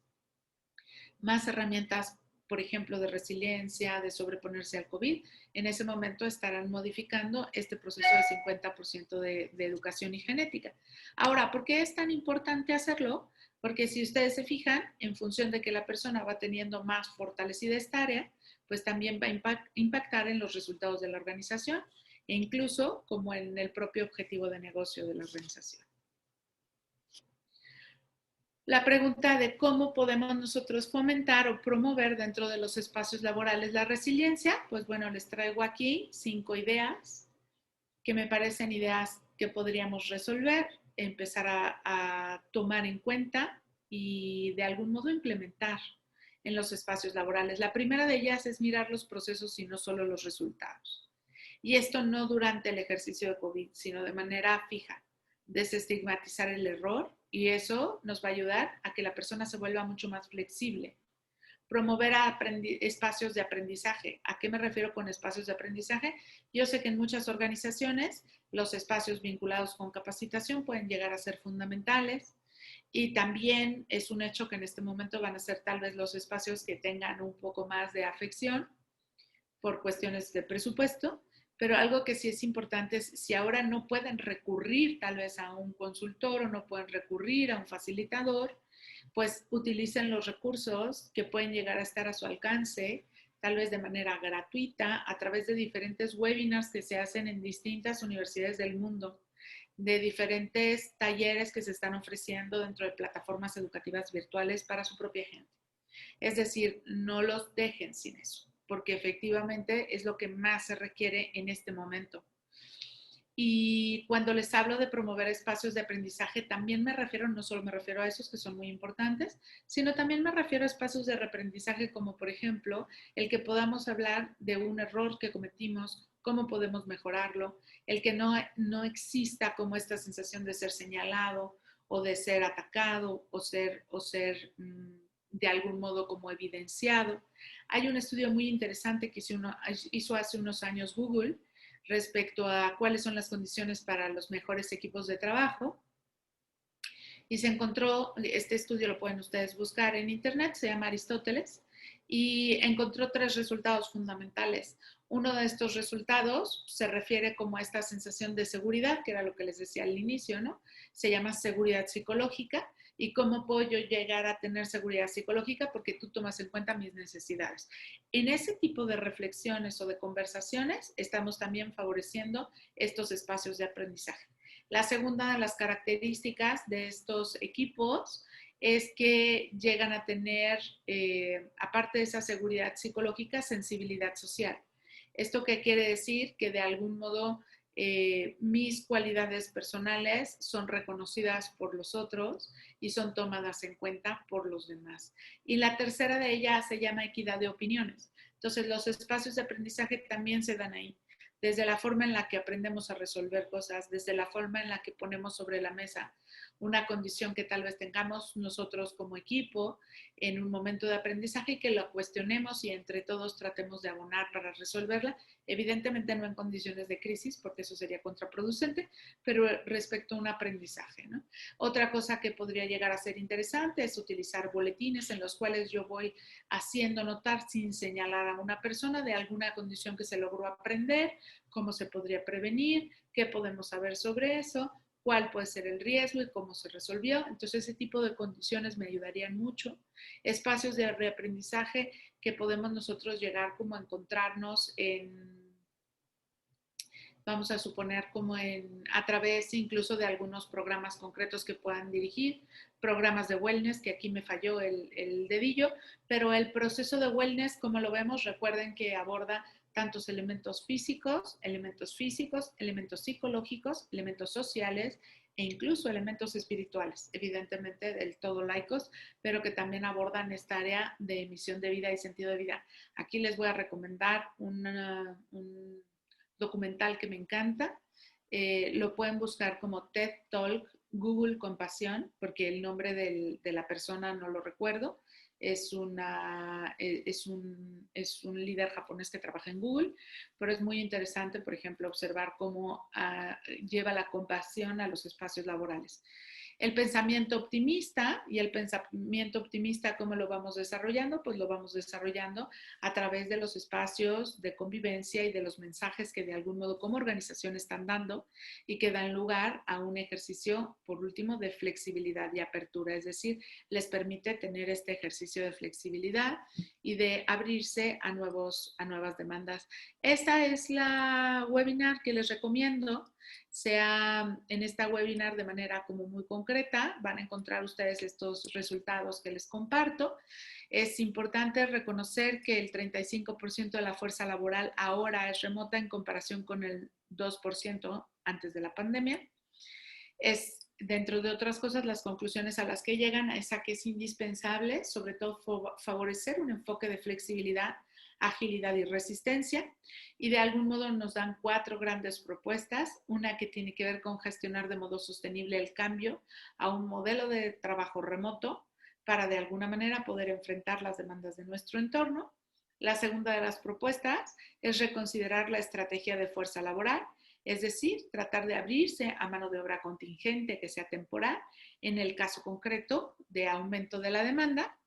más herramientas, por ejemplo, de resiliencia, de sobreponerse al COVID, en ese momento estarán modificando este proceso de 50% de educación y genética. Ahora, ¿por qué es tan importante hacerlo? Porque si ustedes se fijan, en función de que la persona va teniendo más fortalecida esta área, pues también va a impactar en los resultados de la organización e incluso como en el propio objetivo de negocio de la organización. La pregunta de cómo podemos nosotros fomentar o promover dentro de los espacios laborales la resiliencia, pues bueno, les traigo aquí 5 ideas que me parecen ideas que podríamos resolver, empezar a tomar en cuenta y de algún modo implementar en los espacios laborales. La primera de ellas es mirar los procesos y no solo los resultados. Y esto no durante el ejercicio de COVID, sino de manera fija. Desestigmatizar el error y eso nos va a ayudar a que la persona se vuelva mucho más flexible. Promover espacios de aprendizaje. ¿A qué me refiero con espacios de aprendizaje? Yo sé que en muchas organizaciones los espacios vinculados con capacitación pueden llegar a ser fundamentales y también es un hecho que en este momento van a ser tal vez los espacios que tengan un poco más de afección por cuestiones de presupuesto, pero algo que sí es importante es si ahora no pueden recurrir tal vez a un consultor o no pueden recurrir a un facilitador, pues utilicen los recursos que pueden llegar a estar a su alcance, tal vez de manera gratuita, a través de diferentes webinars que se hacen en distintas universidades del mundo, de diferentes talleres que se están ofreciendo dentro de plataformas educativas virtuales para su propia gente. Es decir, no los dejen sin eso, porque efectivamente es lo que más se requiere en este momento. Y cuando les hablo de promover espacios de aprendizaje, también me refiero, no solo me refiero a esos que son muy importantes, sino también me refiero a espacios de reaprendizaje como por ejemplo el que podamos hablar de un error que cometimos, cómo podemos mejorarlo, el que no exista como esta sensación de ser señalado o de ser atacado o ser de algún modo como evidenciado. Hay un estudio muy interesante que hizo hace unos años Google respecto a cuáles son las condiciones para los mejores equipos de trabajo. Y se encontró, este estudio lo pueden ustedes buscar en internet, se llama Aristóteles, y encontró 3 resultados fundamentales. Uno de estos resultados se refiere como a esta sensación de seguridad, que era lo que les decía al inicio, ¿no? Se llama seguridad psicológica. ¿Y cómo puedo yo llegar a tener seguridad psicológica? Porque tú tomas en cuenta mis necesidades. En ese tipo de reflexiones o de conversaciones estamos también favoreciendo estos espacios de aprendizaje. La segunda de las características de estos equipos es que llegan a tener, aparte de esa seguridad psicológica, sensibilidad social. ¿Esto qué quiere decir? Que de algún modo mis cualidades personales son reconocidas por los otros y son tomadas en cuenta por los demás. Y la tercera de ellas se llama equidad de opiniones. Entonces, los espacios de aprendizaje también se dan ahí, desde la forma en la que aprendemos a resolver cosas, desde la forma en la que ponemos sobre la mesa una condición que tal vez tengamos nosotros como equipo, en un momento de aprendizaje y que lo cuestionemos y entre todos tratemos de abonar para resolverla. Evidentemente no en condiciones de crisis, porque eso sería contraproducente, pero respecto a un aprendizaje, ¿no? Otra cosa que podría llegar a ser interesante es utilizar boletines en los cuales yo voy haciendo notar sin señalar a una persona de alguna condición que se logró aprender, cómo se podría prevenir, qué podemos saber sobre eso, cuál puede ser el riesgo y cómo se resolvió. Entonces, ese tipo de condiciones me ayudarían mucho. Espacios de reaprendizaje que podemos nosotros llegar como a encontrarnos en, vamos a suponer, como a través incluso de algunos programas concretos que puedan dirigir, programas de wellness, que aquí me falló el dedillo, pero el proceso de wellness, como lo vemos, recuerden que aborda tantos elementos físicos, elementos psicológicos, elementos sociales e incluso elementos espirituales, evidentemente del todo laicos, pero que también abordan esta área de misión de vida y sentido de vida. Aquí les voy a recomendar un documental que me encanta. Lo pueden buscar como TED Talk Google Compasión, porque el nombre de la persona no lo recuerdo. Es un líder japonés que trabaja en Google, pero es muy interesante, por ejemplo, observar cómo lleva la compasión a los espacios laborales. El pensamiento optimista y el pensamiento optimista, ¿cómo lo vamos desarrollando? Pues lo vamos desarrollando a través de los espacios de convivencia y de los mensajes que de algún modo como organización están dando y que dan lugar a un ejercicio, por último, de flexibilidad y apertura, es decir, les permite tener este ejercicio de flexibilidad y de abrirse a nuevas demandas. Esta es la webinar que les recomiendo. Sea en esta webinar de manera como muy concreta, van a encontrar ustedes estos resultados que les comparto. Es importante reconocer que el 35% de la fuerza laboral ahora es remota en comparación con el 2% antes de la pandemia. Es, dentro de otras cosas, las conclusiones a las que llegan es a que es indispensable, sobre todo, favorecer un enfoque de flexibilidad, agilidad y resistencia. Y de algún modo nos dan 4 grandes propuestas. Una que tiene que ver con gestionar de modo sostenible el cambio a un modelo de trabajo remoto para de alguna manera poder enfrentar las demandas de nuestro entorno. La segunda de las propuestas es reconsiderar la estrategia de fuerza laboral, es decir, tratar de abrirse a mano de obra contingente que sea temporal en el caso concreto de aumento de la demanda.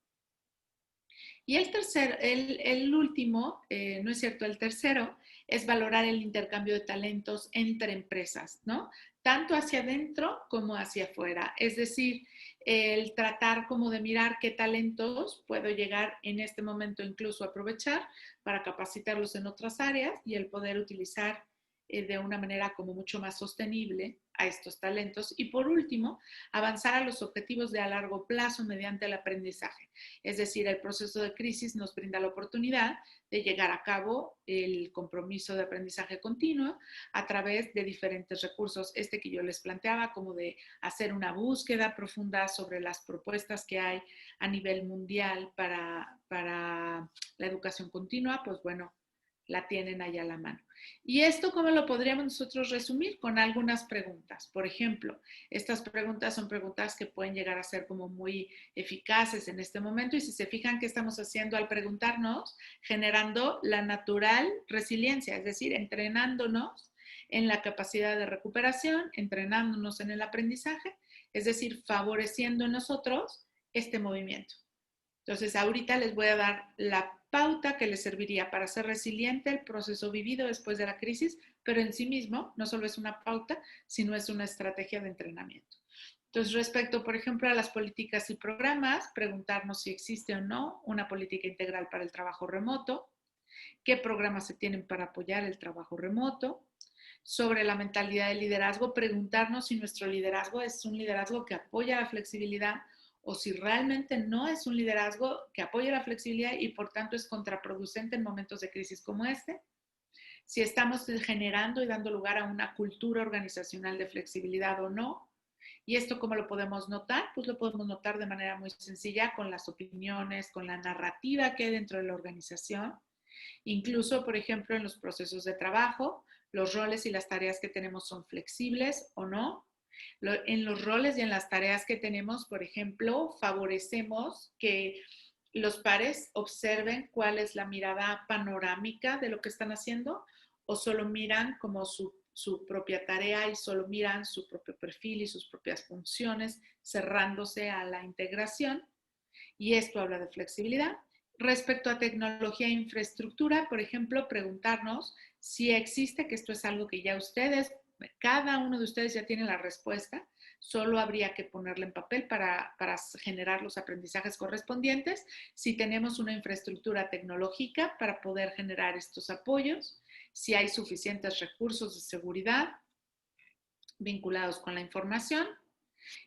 Y el último, no es cierto, el tercero es valorar el intercambio de talentos entre empresas, ¿no? Tanto hacia adentro como hacia afuera. Es decir, el tratar como de mirar qué talentos puedo llegar en este momento incluso a aprovechar para capacitarlos en otras áreas y el poder utilizar de una manera como mucho más sostenible a estos talentos. Y por último, avanzar a los objetivos de a largo plazo mediante el aprendizaje. Es decir, el proceso de crisis nos brinda la oportunidad de llegar a cabo el compromiso de aprendizaje continuo a través de diferentes recursos. Este que yo les planteaba, como de hacer una búsqueda profunda sobre las propuestas que hay a nivel mundial para la educación continua, pues bueno, la tienen allá a la mano. ¿Y esto cómo lo podríamos nosotros resumir? Con algunas preguntas. Por ejemplo, estas preguntas son preguntas que pueden llegar a ser como muy eficaces en este momento y si se fijan qué estamos haciendo al preguntarnos, generando la natural resiliencia, es decir, entrenándonos en la capacidad de recuperación, entrenándonos en el aprendizaje, es decir, favoreciendo en nosotros este movimiento. Entonces, ahorita les voy a dar la pauta que les serviría para ser resiliente el proceso vivido después de la crisis, pero en sí mismo no solo es una pauta, sino es una estrategia de entrenamiento. Entonces, respecto, por ejemplo, a las políticas y programas, preguntarnos si existe o no una política integral para el trabajo remoto, qué programas se tienen para apoyar el trabajo remoto. Sobre la mentalidad de liderazgo, preguntarnos si nuestro liderazgo es un liderazgo que apoya la flexibilidad o si realmente no es un liderazgo que apoya la flexibilidad y por tanto es contraproducente en momentos de crisis como este. Si estamos generando y dando lugar a una cultura organizacional de flexibilidad o no. ¿Y esto cómo lo podemos notar? Pues lo podemos notar de manera muy sencilla con las opiniones, con la narrativa que hay dentro de la organización. Incluso, por ejemplo, en los procesos de trabajo, los roles y las tareas que tenemos son flexibles o no. En los roles y en las tareas que tenemos, por ejemplo, favorecemos que los pares observen cuál es la mirada panorámica de lo que están haciendo o solo miran como su propia tarea y solo miran su propio perfil y sus propias funciones, cerrándose a la integración. Y esto habla de flexibilidad. Respecto a tecnología e infraestructura, por ejemplo, preguntarnos si existe, que esto es algo que ya ustedes, cada uno de ustedes ya tiene la respuesta, solo habría que ponerla en papel para generar los aprendizajes correspondientes, si tenemos una infraestructura tecnológica para poder generar estos apoyos, si hay suficientes recursos de seguridad vinculados con la información.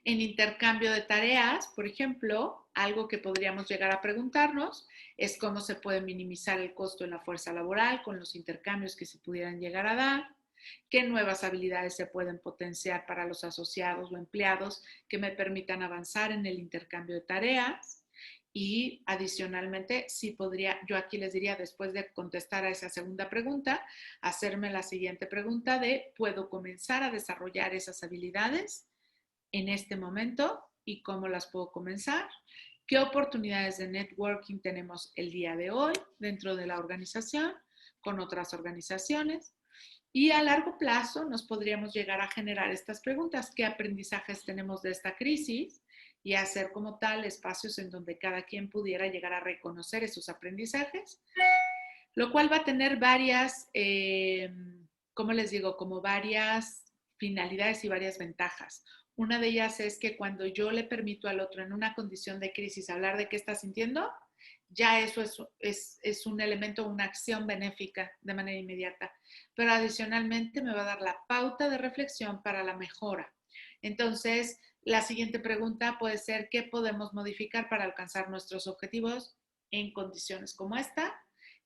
En intercambio de tareas, por ejemplo, algo que podríamos llegar a preguntarnos es cómo se puede minimizar el costo en la fuerza laboral con los intercambios que se pudieran llegar a dar, qué nuevas habilidades se pueden potenciar para los asociados o empleados que me permitan avanzar en el intercambio de tareas. Y adicionalmente, sí podría, yo aquí les diría, después de contestar a esa segunda pregunta, hacerme la siguiente pregunta de, ¿puedo comenzar a desarrollar esas habilidades en este momento y cómo las puedo comenzar? ¿Qué oportunidades de networking tenemos el día de hoy dentro de la organización, con otras organizaciones? Y a largo plazo nos podríamos llegar a generar estas preguntas. ¿Qué aprendizajes tenemos de esta crisis? Y hacer como tal espacios en donde cada quien pudiera llegar a reconocer esos aprendizajes, lo cual va a tener varias, ¿cómo les digo? Como varias finalidades y varias ventajas. Una de ellas es que cuando yo le permito al otro en una condición de crisis hablar de qué está sintiendo, ya eso es un elemento, una acción benéfica de manera inmediata. Pero adicionalmente me va a dar la pauta de reflexión para la mejora. Entonces, la siguiente pregunta puede ser, ¿qué podemos modificar para alcanzar nuestros objetivos en condiciones como esta?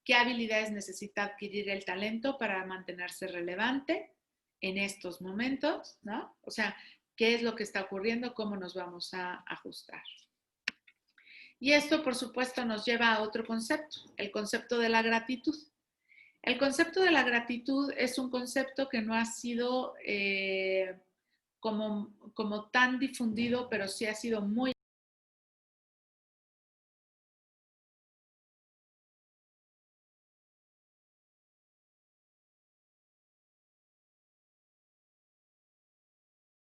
¿Qué habilidades necesita adquirir el talento para mantenerse relevante en estos momentos? ¿No? O sea, ¿qué es lo que está ocurriendo? ¿Cómo nos vamos a ajustar? Y esto, por supuesto, nos lleva a otro concepto, el concepto de la gratitud. El concepto de la gratitud es un concepto que no ha sido como tan difundido, pero sí ha sido muy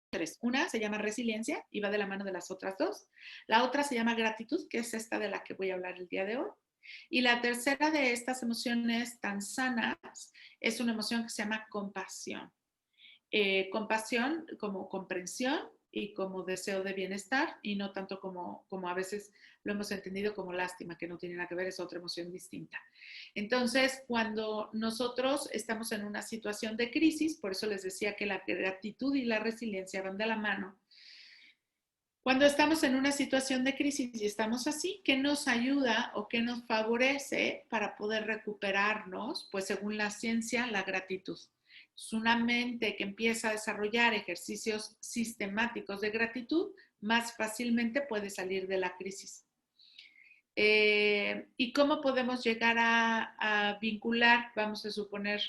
tres. Una se llama resiliencia y va de la mano de las otras dos. La otra se llama gratitud, que es esta de la que voy a hablar el día de hoy. Y la tercera de estas emociones tan sanas es una emoción que se llama compasión. Compasión como comprensión y como deseo de bienestar y no tanto como a veces lo hemos entendido como lástima, que no tiene nada que ver, es otra emoción distinta. Entonces, cuando nosotros estamos en una situación de crisis, por eso les decía que la gratitud y la resiliencia van de la mano. Cuando estamos en una situación de crisis y estamos así, ¿qué nos ayuda o qué nos favorece para poder recuperarnos? Pues según la ciencia, la gratitud. Es una mente que empieza a desarrollar ejercicios sistemáticos de gratitud, más fácilmente puede salir de la crisis. ¿Y cómo podemos llegar a vincular, vamos a suponer,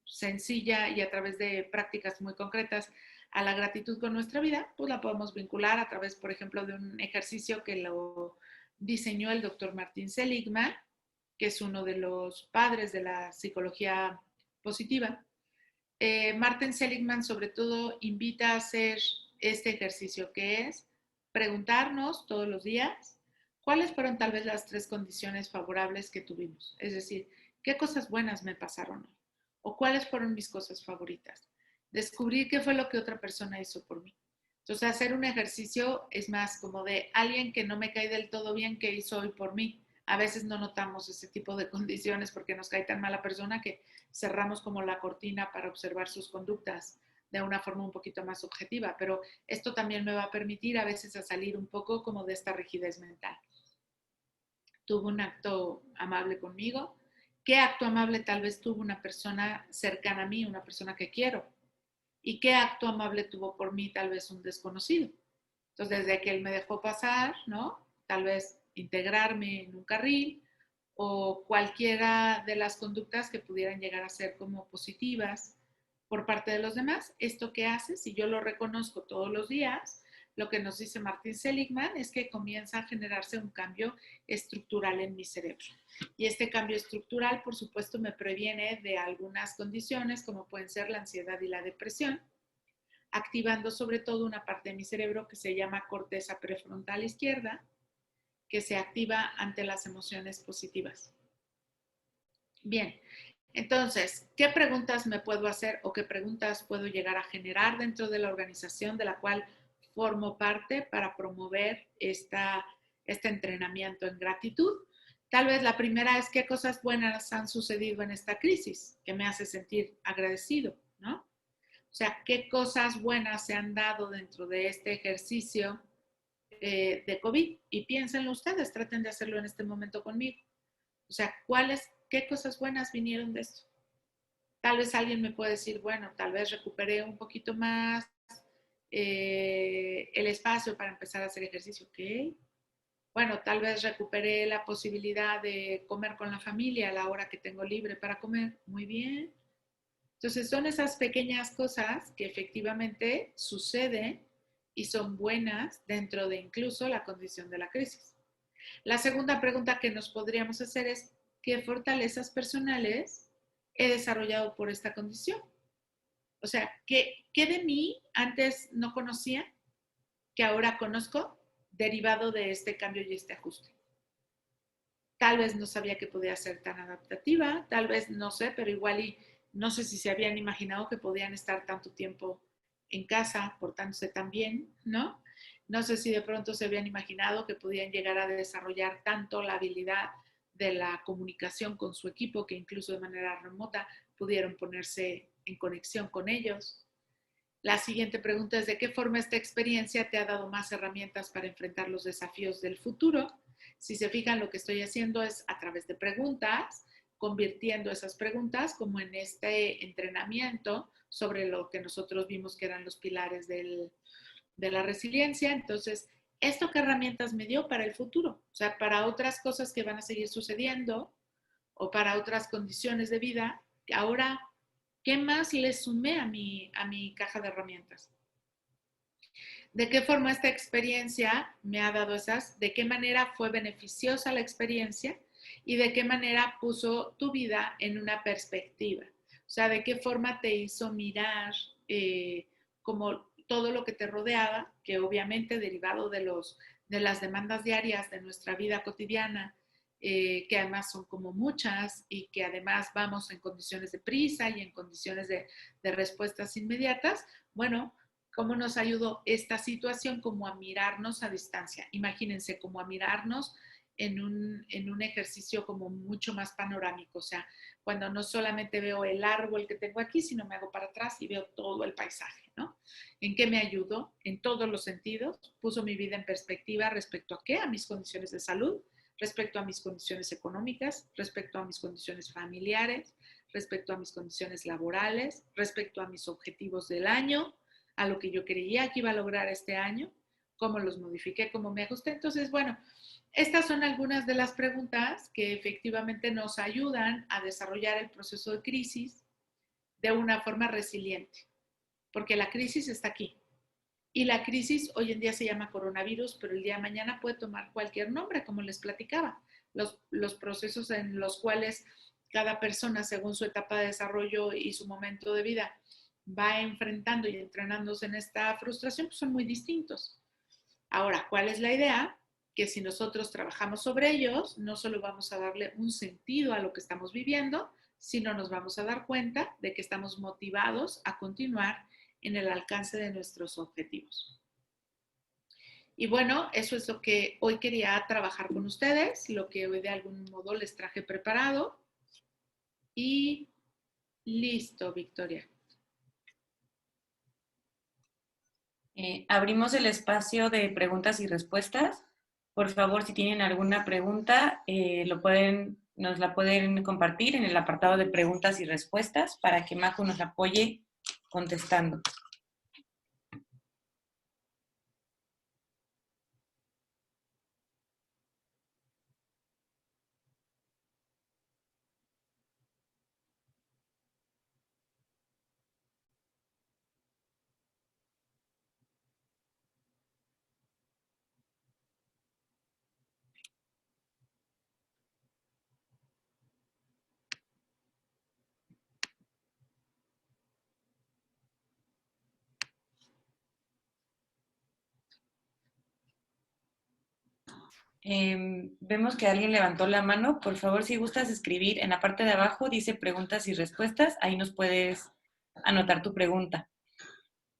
sencilla y a través de prácticas muy concretas a la gratitud con nuestra vida? Pues la podemos vincular a través, por ejemplo, de un ejercicio que lo diseñó el doctor Martin Seligman, que es uno de los padres de la psicología positiva. Martin Seligman sobre todo invita a hacer este ejercicio, que es preguntarnos todos los días cuáles fueron tal vez las tres condiciones favorables que tuvimos. Es decir, qué cosas buenas me pasaron hoy o cuáles fueron mis cosas favoritas. Descubrir qué fue lo que otra persona hizo por mí. Entonces, hacer un ejercicio es más como de alguien que no me cae del todo bien, ¿qué hizo hoy por mí? A veces no notamos ese tipo de condiciones porque nos cae tan mala persona que cerramos como la cortina para observar sus conductas de una forma un poquito más objetiva, pero esto también me va a permitir a veces a salir un poco como de esta rigidez mental. Tuvo un acto amable conmigo. ¿Qué acto amable tal vez tuvo una persona cercana a mí, una persona que quiero? ¿Y qué acto amable tuvo por mí tal vez un desconocido? Entonces, desde que él me dejó pasar, ¿no? Tal vez integrarme en un carril o cualquiera de las conductas que pudieran llegar a ser como positivas por parte de los demás. ¿Esto qué hace? Si yo lo reconozco todos los días, lo que nos dice Martin Seligman es que comienza a generarse un cambio estructural en mi cerebro. Y este cambio estructural, por supuesto, me previene de algunas condiciones como pueden ser la ansiedad y la depresión, activando sobre todo una parte de mi cerebro que se llama corteza prefrontal izquierda, que se activa ante las emociones positivas. Bien, entonces, ¿qué preguntas me puedo hacer o qué preguntas puedo llegar a generar dentro de la organización de la cual formo parte para promover este entrenamiento en gratitud? Tal vez la primera es qué cosas buenas han sucedido en esta crisis que me hace sentir agradecido, ¿no? O sea, qué cosas buenas se han dado dentro de este ejercicio de COVID. Y piénsenlo ustedes, traten de hacerlo en este momento conmigo. O sea, qué cosas buenas vinieron de esto? Tal vez alguien me puede decir, bueno, tal vez recuperé un poquito más el espacio para empezar a hacer ejercicio. Ok. Bueno, tal vez recuperé la posibilidad de comer con la familia a la hora que tengo libre para comer. Muy bien. Entonces son esas pequeñas cosas que efectivamente suceden y son buenas dentro de incluso la condición de la crisis. La segunda pregunta que nos podríamos hacer es, ¿qué fortalezas personales he desarrollado por esta condición? O sea, ¿qué de mí antes no conocía que ahora conozco derivado de este cambio y este ajuste? Tal vez no sabía que podía ser tan adaptativa, tal vez no sé, pero igual y no sé si se habían imaginado que podían estar tanto tiempo en casa portándose tan bien, ¿no? No sé si de pronto se habían imaginado que podían llegar a desarrollar tanto la habilidad de la comunicación con su equipo que incluso de manera remota pudieron ponerse en conexión con ellos. La siguiente pregunta es, ¿de qué forma esta experiencia te ha dado más herramientas para enfrentar los desafíos del futuro? Si se fijan, lo que estoy haciendo es a través de preguntas, convirtiendo esas preguntas como en este entrenamiento sobre lo que nosotros vimos que eran los pilares de la resiliencia. Entonces, ¿esto qué herramientas me dio para el futuro? O sea, para otras cosas que van a seguir sucediendo o para otras condiciones de vida, ahora, ¿qué más le sumé a mi caja de herramientas? ¿De qué forma esta experiencia me ha dado esas? ¿De qué manera fue beneficiosa la experiencia? ¿Y de qué manera puso tu vida en una perspectiva? O sea, ¿de qué forma te hizo mirar como todo lo que te rodeaba, que obviamente derivado de las demandas diarias de nuestra vida cotidiana, que además son como muchas y que además vamos en condiciones de prisa y en condiciones de respuestas inmediatas? Bueno, cómo nos ayudó esta situación como a mirarnos a distancia. Imagínense, como a mirarnos en un ejercicio como mucho más panorámico. O sea, cuando no solamente veo el árbol que tengo aquí, sino me hago para atrás y veo todo el paisaje, ¿no? ¿En qué me ayudó? En todos los sentidos. Puso mi vida en perspectiva respecto a qué? A mis condiciones de salud, respecto a mis condiciones económicas, respecto a mis condiciones familiares, respecto a mis condiciones laborales, respecto a mis objetivos del año, a lo que yo creía que iba a lograr este año, cómo los modifiqué, cómo me ajusté. Entonces, bueno, estas son algunas de las preguntas que efectivamente nos ayudan a desarrollar el proceso de crisis de una forma resiliente, porque la crisis está aquí. Y la crisis hoy en día se llama coronavirus, pero el día de mañana puede tomar cualquier nombre, como les platicaba. Los procesos en los cuales cada persona, según su etapa de desarrollo y su momento de vida, va enfrentando y entrenándose en esta frustración, pues son muy distintos. Ahora, ¿cuál es la idea? Que si nosotros trabajamos sobre ellos, no solo vamos a darle un sentido a lo que estamos viviendo, sino nos vamos a dar cuenta de que estamos motivados a continuar en el alcance de nuestros objetivos. Y bueno, eso es lo que hoy quería trabajar con ustedes, lo que hoy de algún modo les traje preparado. Y listo, Victoria. Abrimos el espacio de preguntas y respuestas. Por favor, si tienen alguna pregunta, nos la pueden compartir en el apartado de preguntas y respuestas para que Majo nos apoye contestando. Vemos que alguien levantó la mano. Por favor, si gustas escribir en la parte de abajo, dice preguntas y respuestas. Ahí nos puedes anotar tu pregunta.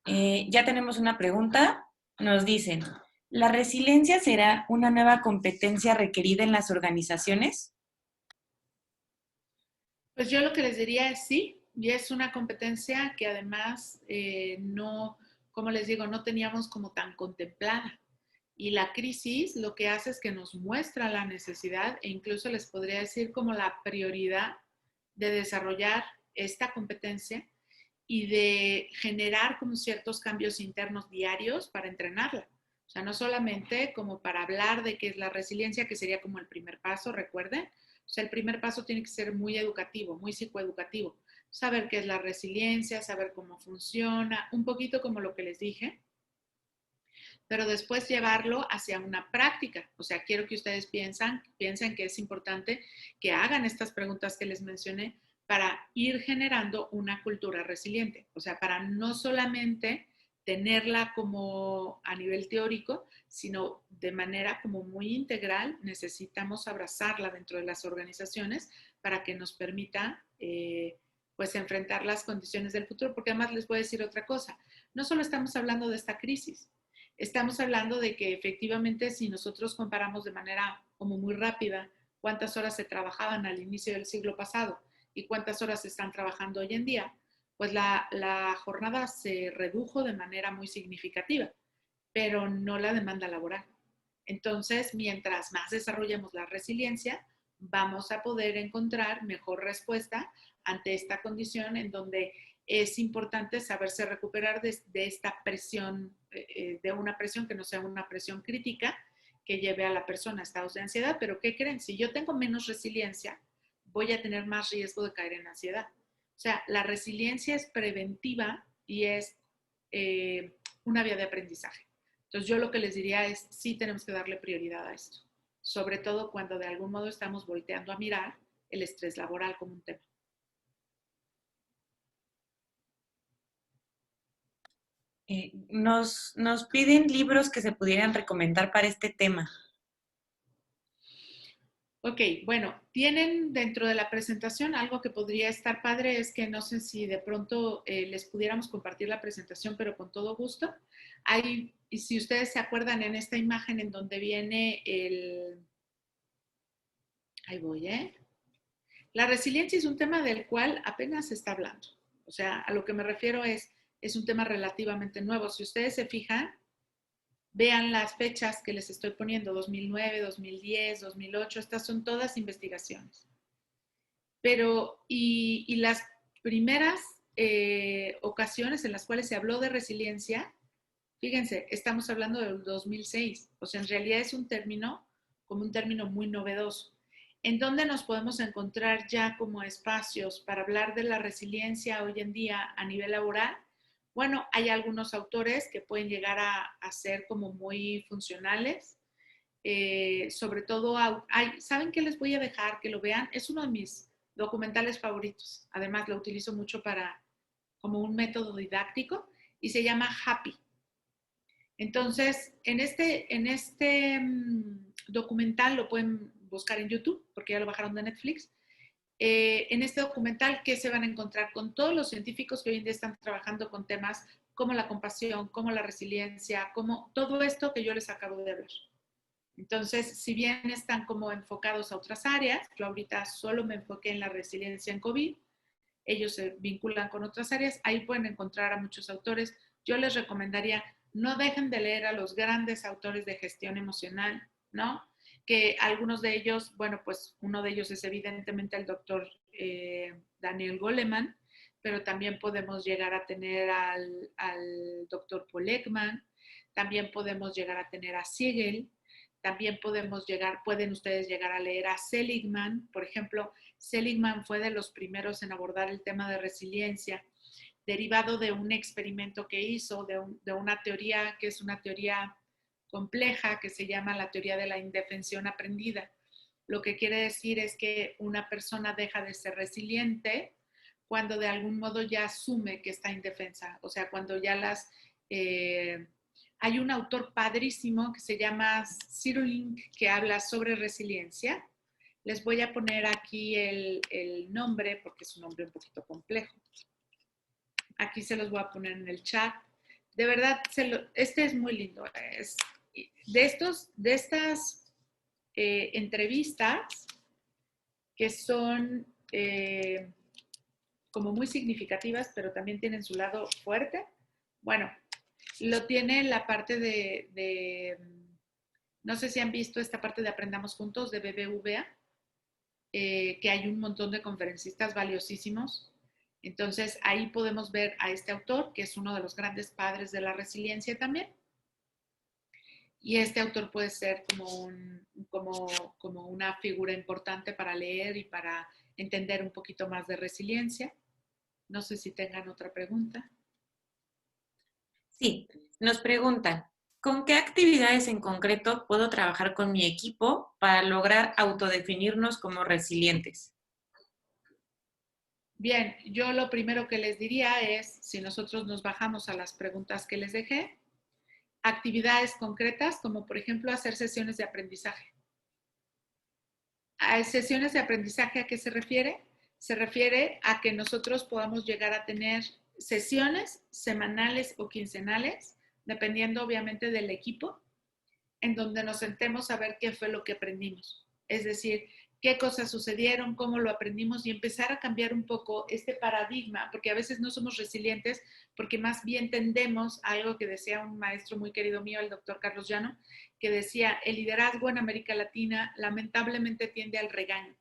Ya tenemos una pregunta. Nos dicen, ¿la resiliencia será una nueva competencia requerida en las organizaciones? Pues yo lo que les diría es sí, y es una competencia que además no, como les digo, no teníamos como tan contemplada. Y la crisis lo que hace es que nos muestra la necesidad e incluso les podría decir como la prioridad de desarrollar esta competencia y de generar como ciertos cambios internos diarios para entrenarla. O sea, no solamente como para hablar de qué es la resiliencia, que sería como el primer paso, recuerden. O sea, el primer paso tiene que ser muy educativo, muy psicoeducativo. Saber qué es la resiliencia, saber cómo funciona, un poquito como lo que les dije, pero después llevarlo hacia una práctica. O sea, quiero que ustedes piensen que es importante que hagan estas preguntas que les mencioné para ir generando una cultura resiliente. O sea, para no solamente tenerla como a nivel teórico, sino de manera como muy integral, necesitamos abrazarla dentro de las organizaciones para que nos permita pues enfrentar las condiciones del futuro, porque además les voy a decir otra cosa, no solo estamos hablando de esta crisis, estamos hablando de que efectivamente si nosotros comparamos de manera como muy rápida cuántas horas se trabajaban al inicio del siglo pasado y cuántas horas se están trabajando hoy en día, pues la jornada se redujo de manera muy significativa, pero no la demanda laboral. Entonces, mientras más desarrollemos la resiliencia, vamos a poder encontrar mejor respuesta ante esta condición en donde es importante saberse recuperar de esta presión, de una presión que no sea una presión crítica que lleve a la persona a estados de ansiedad. Pero ¿qué creen? Si yo tengo menos resiliencia, voy a tener más riesgo de caer en ansiedad. O sea, la resiliencia es preventiva y es una vía de aprendizaje. Entonces yo lo que les diría es, sí tenemos que darle prioridad a esto, sobre todo cuando de algún modo estamos volteando a mirar el estrés laboral como un tema. Nos piden libros que se pudieran recomendar para este tema. Ok, bueno, tienen dentro de la presentación algo que podría estar padre, es que no sé si de pronto les pudiéramos compartir la presentación, pero con todo gusto. Hay, y si ustedes se acuerdan en esta imagen en donde viene ahí voy, ¿eh? La resiliencia es un tema del cual apenas se está hablando. O sea, a lo que me refiero es un tema relativamente nuevo. Si ustedes se fijan, vean las fechas que les estoy poniendo, 2009, 2010, 2008, estas son todas investigaciones. Pero, y las primeras ocasiones en las cuales se habló de resiliencia, fíjense, estamos hablando del 2006, o sea, en realidad es un término, como un término muy novedoso. ¿En dónde nos podemos encontrar ya como espacios para hablar de la resiliencia hoy en día a nivel laboral? Bueno, hay algunos autores que pueden llegar a ser como muy funcionales. Sobre todo, ¿saben qué les voy a dejar? Que lo vean. Es uno de mis documentales favoritos. Además, lo utilizo mucho para como un método didáctico y se llama Happy. Entonces, en este documental lo pueden buscar en YouTube, porque ya lo bajaron de Netflix. En este documental, ¿qué se van a encontrar? Con todos los científicos que hoy en día están trabajando con temas como la compasión, como la resiliencia, como todo esto que yo les acabo de hablar. Entonces, si bien están como enfocados a otras áreas, yo ahorita solo me enfoqué en la resiliencia en COVID, ellos se vinculan con otras áreas, ahí pueden encontrar a muchos autores. Yo les recomendaría, no dejen de leer a los grandes autores de gestión emocional, ¿no? Que algunos de ellos, bueno, pues uno de ellos es evidentemente el doctor Daniel Goleman, pero también podemos llegar a tener al doctor Paul Ekman, también podemos llegar a tener a Siegel, también pueden ustedes llegar a leer a Seligman, por ejemplo. Seligman fue de los primeros en abordar el tema de resiliencia, derivado de un experimento que hizo, de una teoría que es una teoría compleja, que se llama la teoría de la indefensión aprendida. Lo que quiere decir es que una persona deja de ser resiliente cuando de algún modo ya asume que está indefensa, o sea, cuando ya Hay un autor padrísimo que se llama Cirulink que habla sobre resiliencia. Les voy a poner aquí el nombre porque es un nombre un poquito complejo. Aquí se los voy a poner en el chat. De verdad, este es muy lindo. De estas entrevistas que son como muy significativas, pero también tienen su lado fuerte. Bueno, lo tiene la parte no sé si han visto esta parte de Aprendamos Juntos de BBVA, que hay un montón de conferencistas valiosísimos. Entonces ahí podemos ver a este autor, que es uno de los grandes padres de la resiliencia también. Y este autor puede ser como una figura importante para leer y para entender un poquito más de resiliencia. No sé si tengan otra pregunta. Sí, nos preguntan, ¿con qué actividades en concreto puedo trabajar con mi equipo para lograr autodefinirnos como resilientes? Bien, yo lo primero que les diría es, si nosotros nos bajamos a las preguntas que les dejé, actividades concretas, como por ejemplo hacer sesiones de aprendizaje. ¿A sesiones de aprendizaje a qué se refiere? Se refiere a que nosotros podamos llegar a tener sesiones semanales o quincenales, dependiendo obviamente del equipo, en donde nos sentemos a ver qué fue lo que aprendimos. Es decir, qué cosas sucedieron, cómo lo aprendimos y empezar a cambiar un poco este paradigma, porque a veces no somos resilientes, porque más bien tendemos a algo que decía un maestro muy querido mío, el doctor Carlos Llano, que decía, el liderazgo en América Latina lamentablemente tiende al regaño.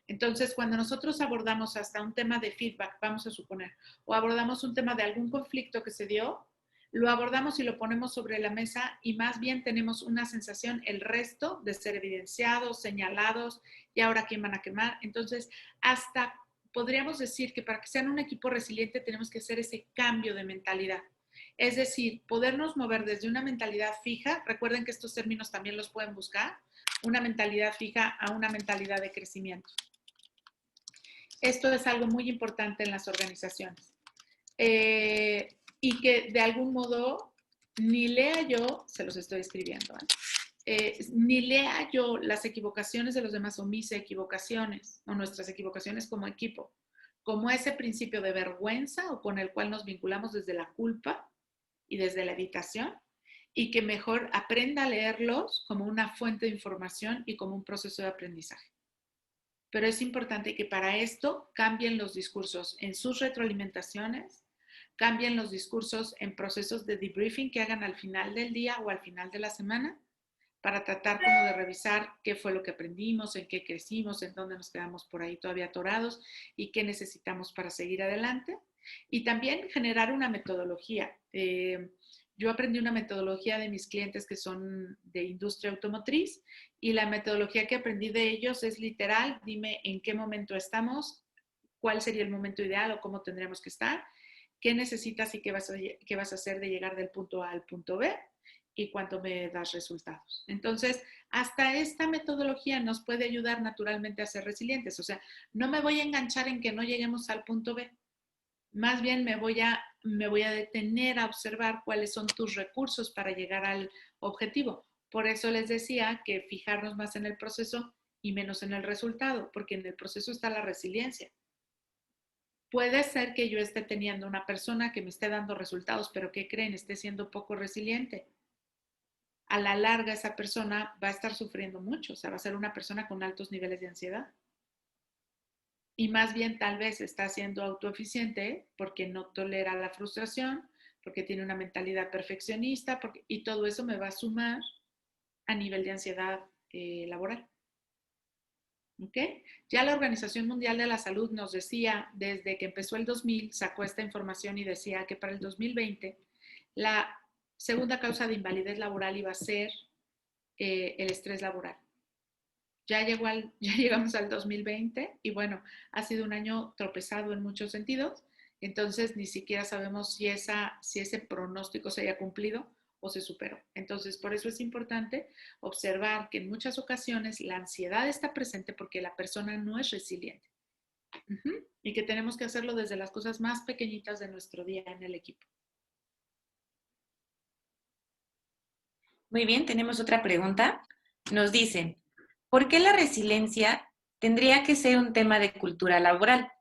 Entonces, cuando nosotros abordamos hasta un tema de feedback, vamos a suponer, o abordamos un tema de algún conflicto que se dio, lo abordamos y lo ponemos sobre la mesa y más bien tenemos una sensación, el resto, de ser evidenciados, señalados, y ahora quién van a quemar. Entonces, hasta podríamos decir que para que sean un equipo resiliente tenemos que hacer ese cambio de mentalidad. Es decir, podernos mover desde una mentalidad fija, recuerden que estos términos también los pueden buscar, una mentalidad fija a una mentalidad de crecimiento. Esto es algo muy importante en las organizaciones. Y que de algún modo ni lea yo, se los estoy escribiendo, ni lea yo las equivocaciones de los demás o mis equivocaciones o nuestras equivocaciones como equipo, como ese principio de vergüenza o con el cual nos vinculamos desde la culpa y desde la evitación, y que mejor aprenda a leerlos como una fuente de información y como un proceso de aprendizaje. Pero es importante que para esto cambien los discursos en sus retroalimentaciones, cambien los discursos en procesos de debriefing que hagan al final del día o al final de la semana para tratar como de revisar qué fue lo que aprendimos, en qué crecimos, en dónde nos quedamos por ahí todavía atorados y qué necesitamos para seguir adelante. Y también generar una metodología. Yo aprendí una metodología de mis clientes que son de industria automotriz y la metodología que aprendí de ellos es literal, dime en qué momento estamos, cuál sería el momento ideal o cómo tendremos que estar, qué necesitas y qué vas a hacer de llegar del punto A al punto B y cuánto me das resultados. Entonces, hasta esta metodología nos puede ayudar naturalmente a ser resilientes. O sea, no me voy a enganchar en que no lleguemos al punto B. Más bien me voy a detener a observar cuáles son tus recursos para llegar al objetivo. Por eso les decía que fijarnos más en el proceso y menos en el resultado, porque en el proceso está la resiliencia. Puede ser que yo esté teniendo una persona que me esté dando resultados, pero ¿qué creen? Esté siendo poco resiliente. A la larga esa persona va a estar sufriendo mucho, o sea, va a ser una persona con altos niveles de ansiedad. Y más bien tal vez está siendo autoeficiente porque no tolera la frustración, porque tiene una mentalidad perfeccionista y todo eso me va a sumar a nivel de ansiedad laboral. ¿Ok? Ya la Organización Mundial de la Salud nos decía, desde que empezó el 2000, sacó esta información y decía que para el 2020 la segunda causa de invalidez laboral iba a ser el estrés laboral. Ya llegamos al 2020 y bueno, ha sido un año tropezado en muchos sentidos, entonces ni siquiera sabemos si ese pronóstico se haya cumplido o se superó. Entonces, por eso es importante observar que en muchas ocasiones la ansiedad está presente porque la persona no es resiliente. Y que tenemos que hacerlo desde las cosas más pequeñitas de nuestro día en el equipo. Muy bien, tenemos otra pregunta. Nos dicen, ¿por qué la resiliencia tendría que ser un tema de cultura laboral?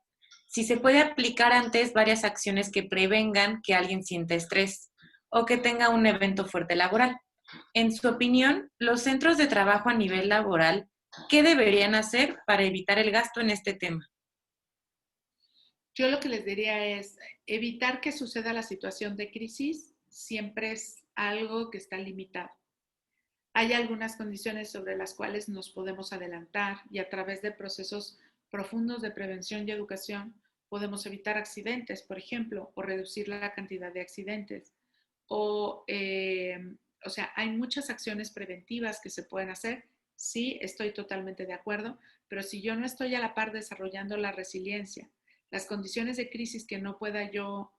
Si se puede aplicar antes varias acciones que prevengan que alguien sienta estrés o que tenga un evento fuerte laboral. En su opinión, los centros de trabajo a nivel laboral, ¿qué deberían hacer para evitar el gasto en este tema? Yo lo que les diría es evitar que suceda la situación de crisis siempre es algo que está limitado. Hay algunas condiciones sobre las cuales nos podemos adelantar y a través de procesos profundos de prevención y educación podemos evitar accidentes, por ejemplo, o reducir la cantidad de accidentes. O, o sea, hay muchas acciones preventivas que se pueden hacer. Sí, estoy totalmente de acuerdo, pero si yo no estoy a la par desarrollando la resiliencia, las condiciones de crisis que no pueda yo,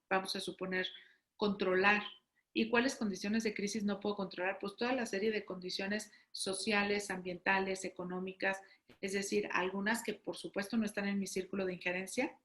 vamos a suponer, controlar. ¿Y cuáles condiciones de crisis no puedo controlar? Pues toda la serie de condiciones sociales, ambientales, económicas, es decir, algunas que por supuesto no están en mi círculo de injerencia,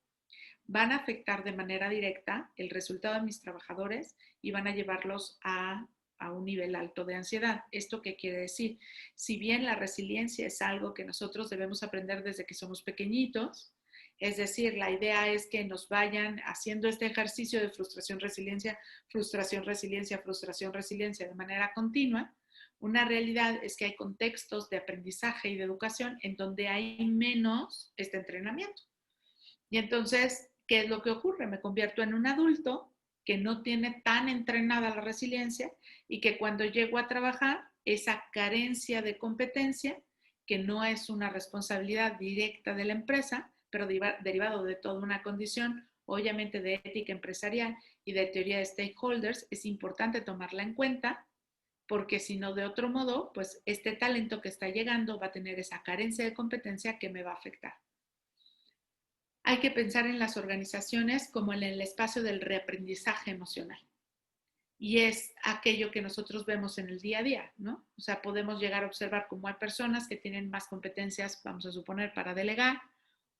van a afectar de manera directa el resultado de mis trabajadores y van a llevarlos a un nivel alto de ansiedad. ¿Esto qué quiere decir? Si bien la resiliencia es algo que nosotros debemos aprender desde que somos pequeñitos, es decir, la idea es que nos vayan haciendo este ejercicio de frustración, resiliencia, frustración, resiliencia, frustración, resiliencia de manera continua. Una realidad es que hay contextos de aprendizaje y de educación en donde hay menos este entrenamiento. Y entonces, ¿qué es lo que ocurre? Me convierto en un adulto que no tiene tan entrenada la resiliencia y que cuando llego a trabajar, esa carencia de competencia, que no es una responsabilidad directa de la empresa, pero derivado de toda una condición, obviamente de ética empresarial y de teoría de stakeholders, es importante tomarla en cuenta porque si no, de otro modo, pues este talento que está llegando va a tener esa carencia de competencia que me va a afectar. Hay que pensar en las organizaciones como en el espacio del reaprendizaje emocional. Y es aquello que nosotros vemos en el día a día, ¿no? O sea, podemos llegar a observar cómo hay personas que tienen más competencias, vamos a suponer, para delegar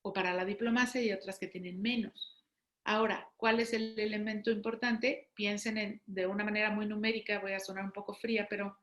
o para la diplomacia y otras que tienen menos. Ahora, ¿cuál es el elemento importante? Piensen de una manera muy numérica, voy a sonar un poco fría, pero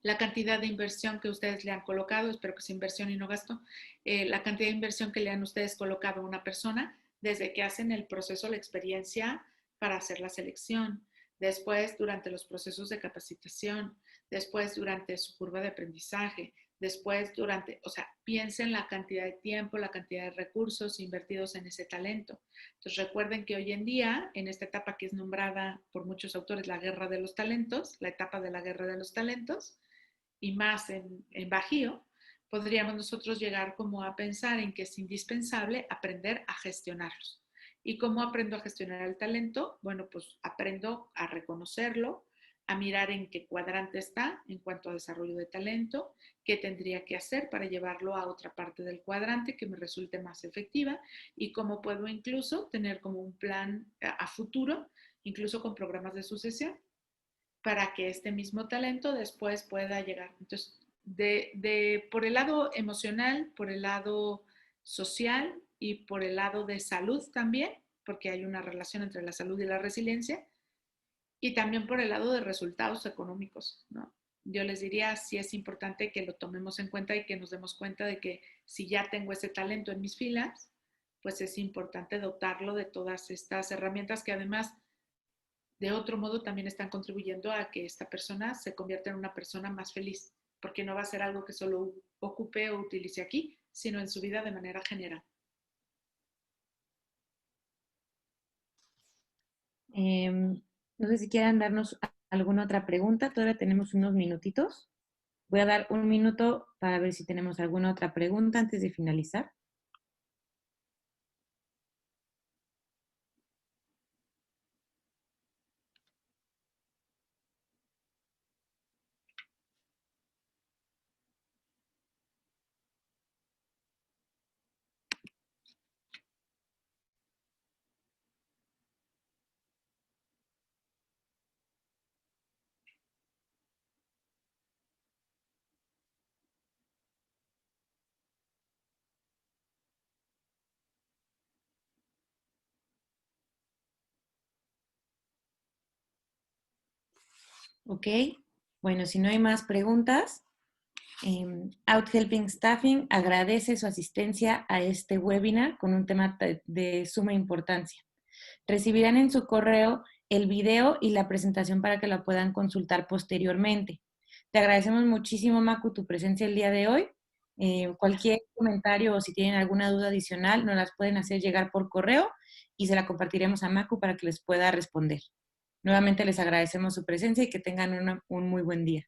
la cantidad de inversión que ustedes le han colocado, espero que sea inversión y no gasto, la cantidad de inversión que le han ustedes colocado a una persona desde que hacen el proceso, la experiencia para hacer la selección, después durante los procesos de capacitación, después durante su curva de aprendizaje, después durante, o sea, piensen la cantidad de tiempo, la cantidad de recursos invertidos en ese talento. Entonces recuerden que hoy en día, en esta etapa que es nombrada por muchos autores la guerra de los talentos, la etapa de la guerra de los talentos, y más en Bajío, podríamos nosotros llegar como a pensar en que es indispensable aprender a gestionarlos. ¿Y cómo aprendo a gestionar el talento? Bueno, pues aprendo a reconocerlo, a mirar en qué cuadrante está en cuanto a desarrollo de talento, qué tendría que hacer para llevarlo a otra parte del cuadrante que me resulte más efectiva y cómo puedo incluso tener como un plan a futuro, incluso con programas de sucesión, para que este mismo talento después pueda llegar. Entonces, por el lado emocional, por el lado social y por el lado de salud también, porque hay una relación entre la salud y la resiliencia, y también por el lado de resultados económicos, ¿no? Yo les diría, sí es importante que lo tomemos en cuenta y que nos demos cuenta de que si ya tengo ese talento en mis filas, pues es importante dotarlo de todas estas herramientas que además de otro modo también están contribuyendo a que esta persona se convierta en una persona más feliz, porque no va a ser algo que solo ocupe o utilice aquí, sino en su vida de manera general. No sé si quieran darnos alguna otra pregunta. Todavía tenemos unos minutitos. Voy a dar un minuto para ver si tenemos alguna otra pregunta antes de finalizar. Ok, bueno, si no hay más preguntas, Out Helping Staffing agradece su asistencia a este webinar con un tema de suma importancia. Recibirán en su correo el video y la presentación para que la puedan consultar posteriormente. Te agradecemos muchísimo, Macu, tu presencia el día de hoy. Cualquier comentario o si tienen alguna duda adicional, nos las pueden hacer llegar por correo y se la compartiremos a Macu para que les pueda responder. Nuevamente les agradecemos su presencia y que tengan un muy buen día.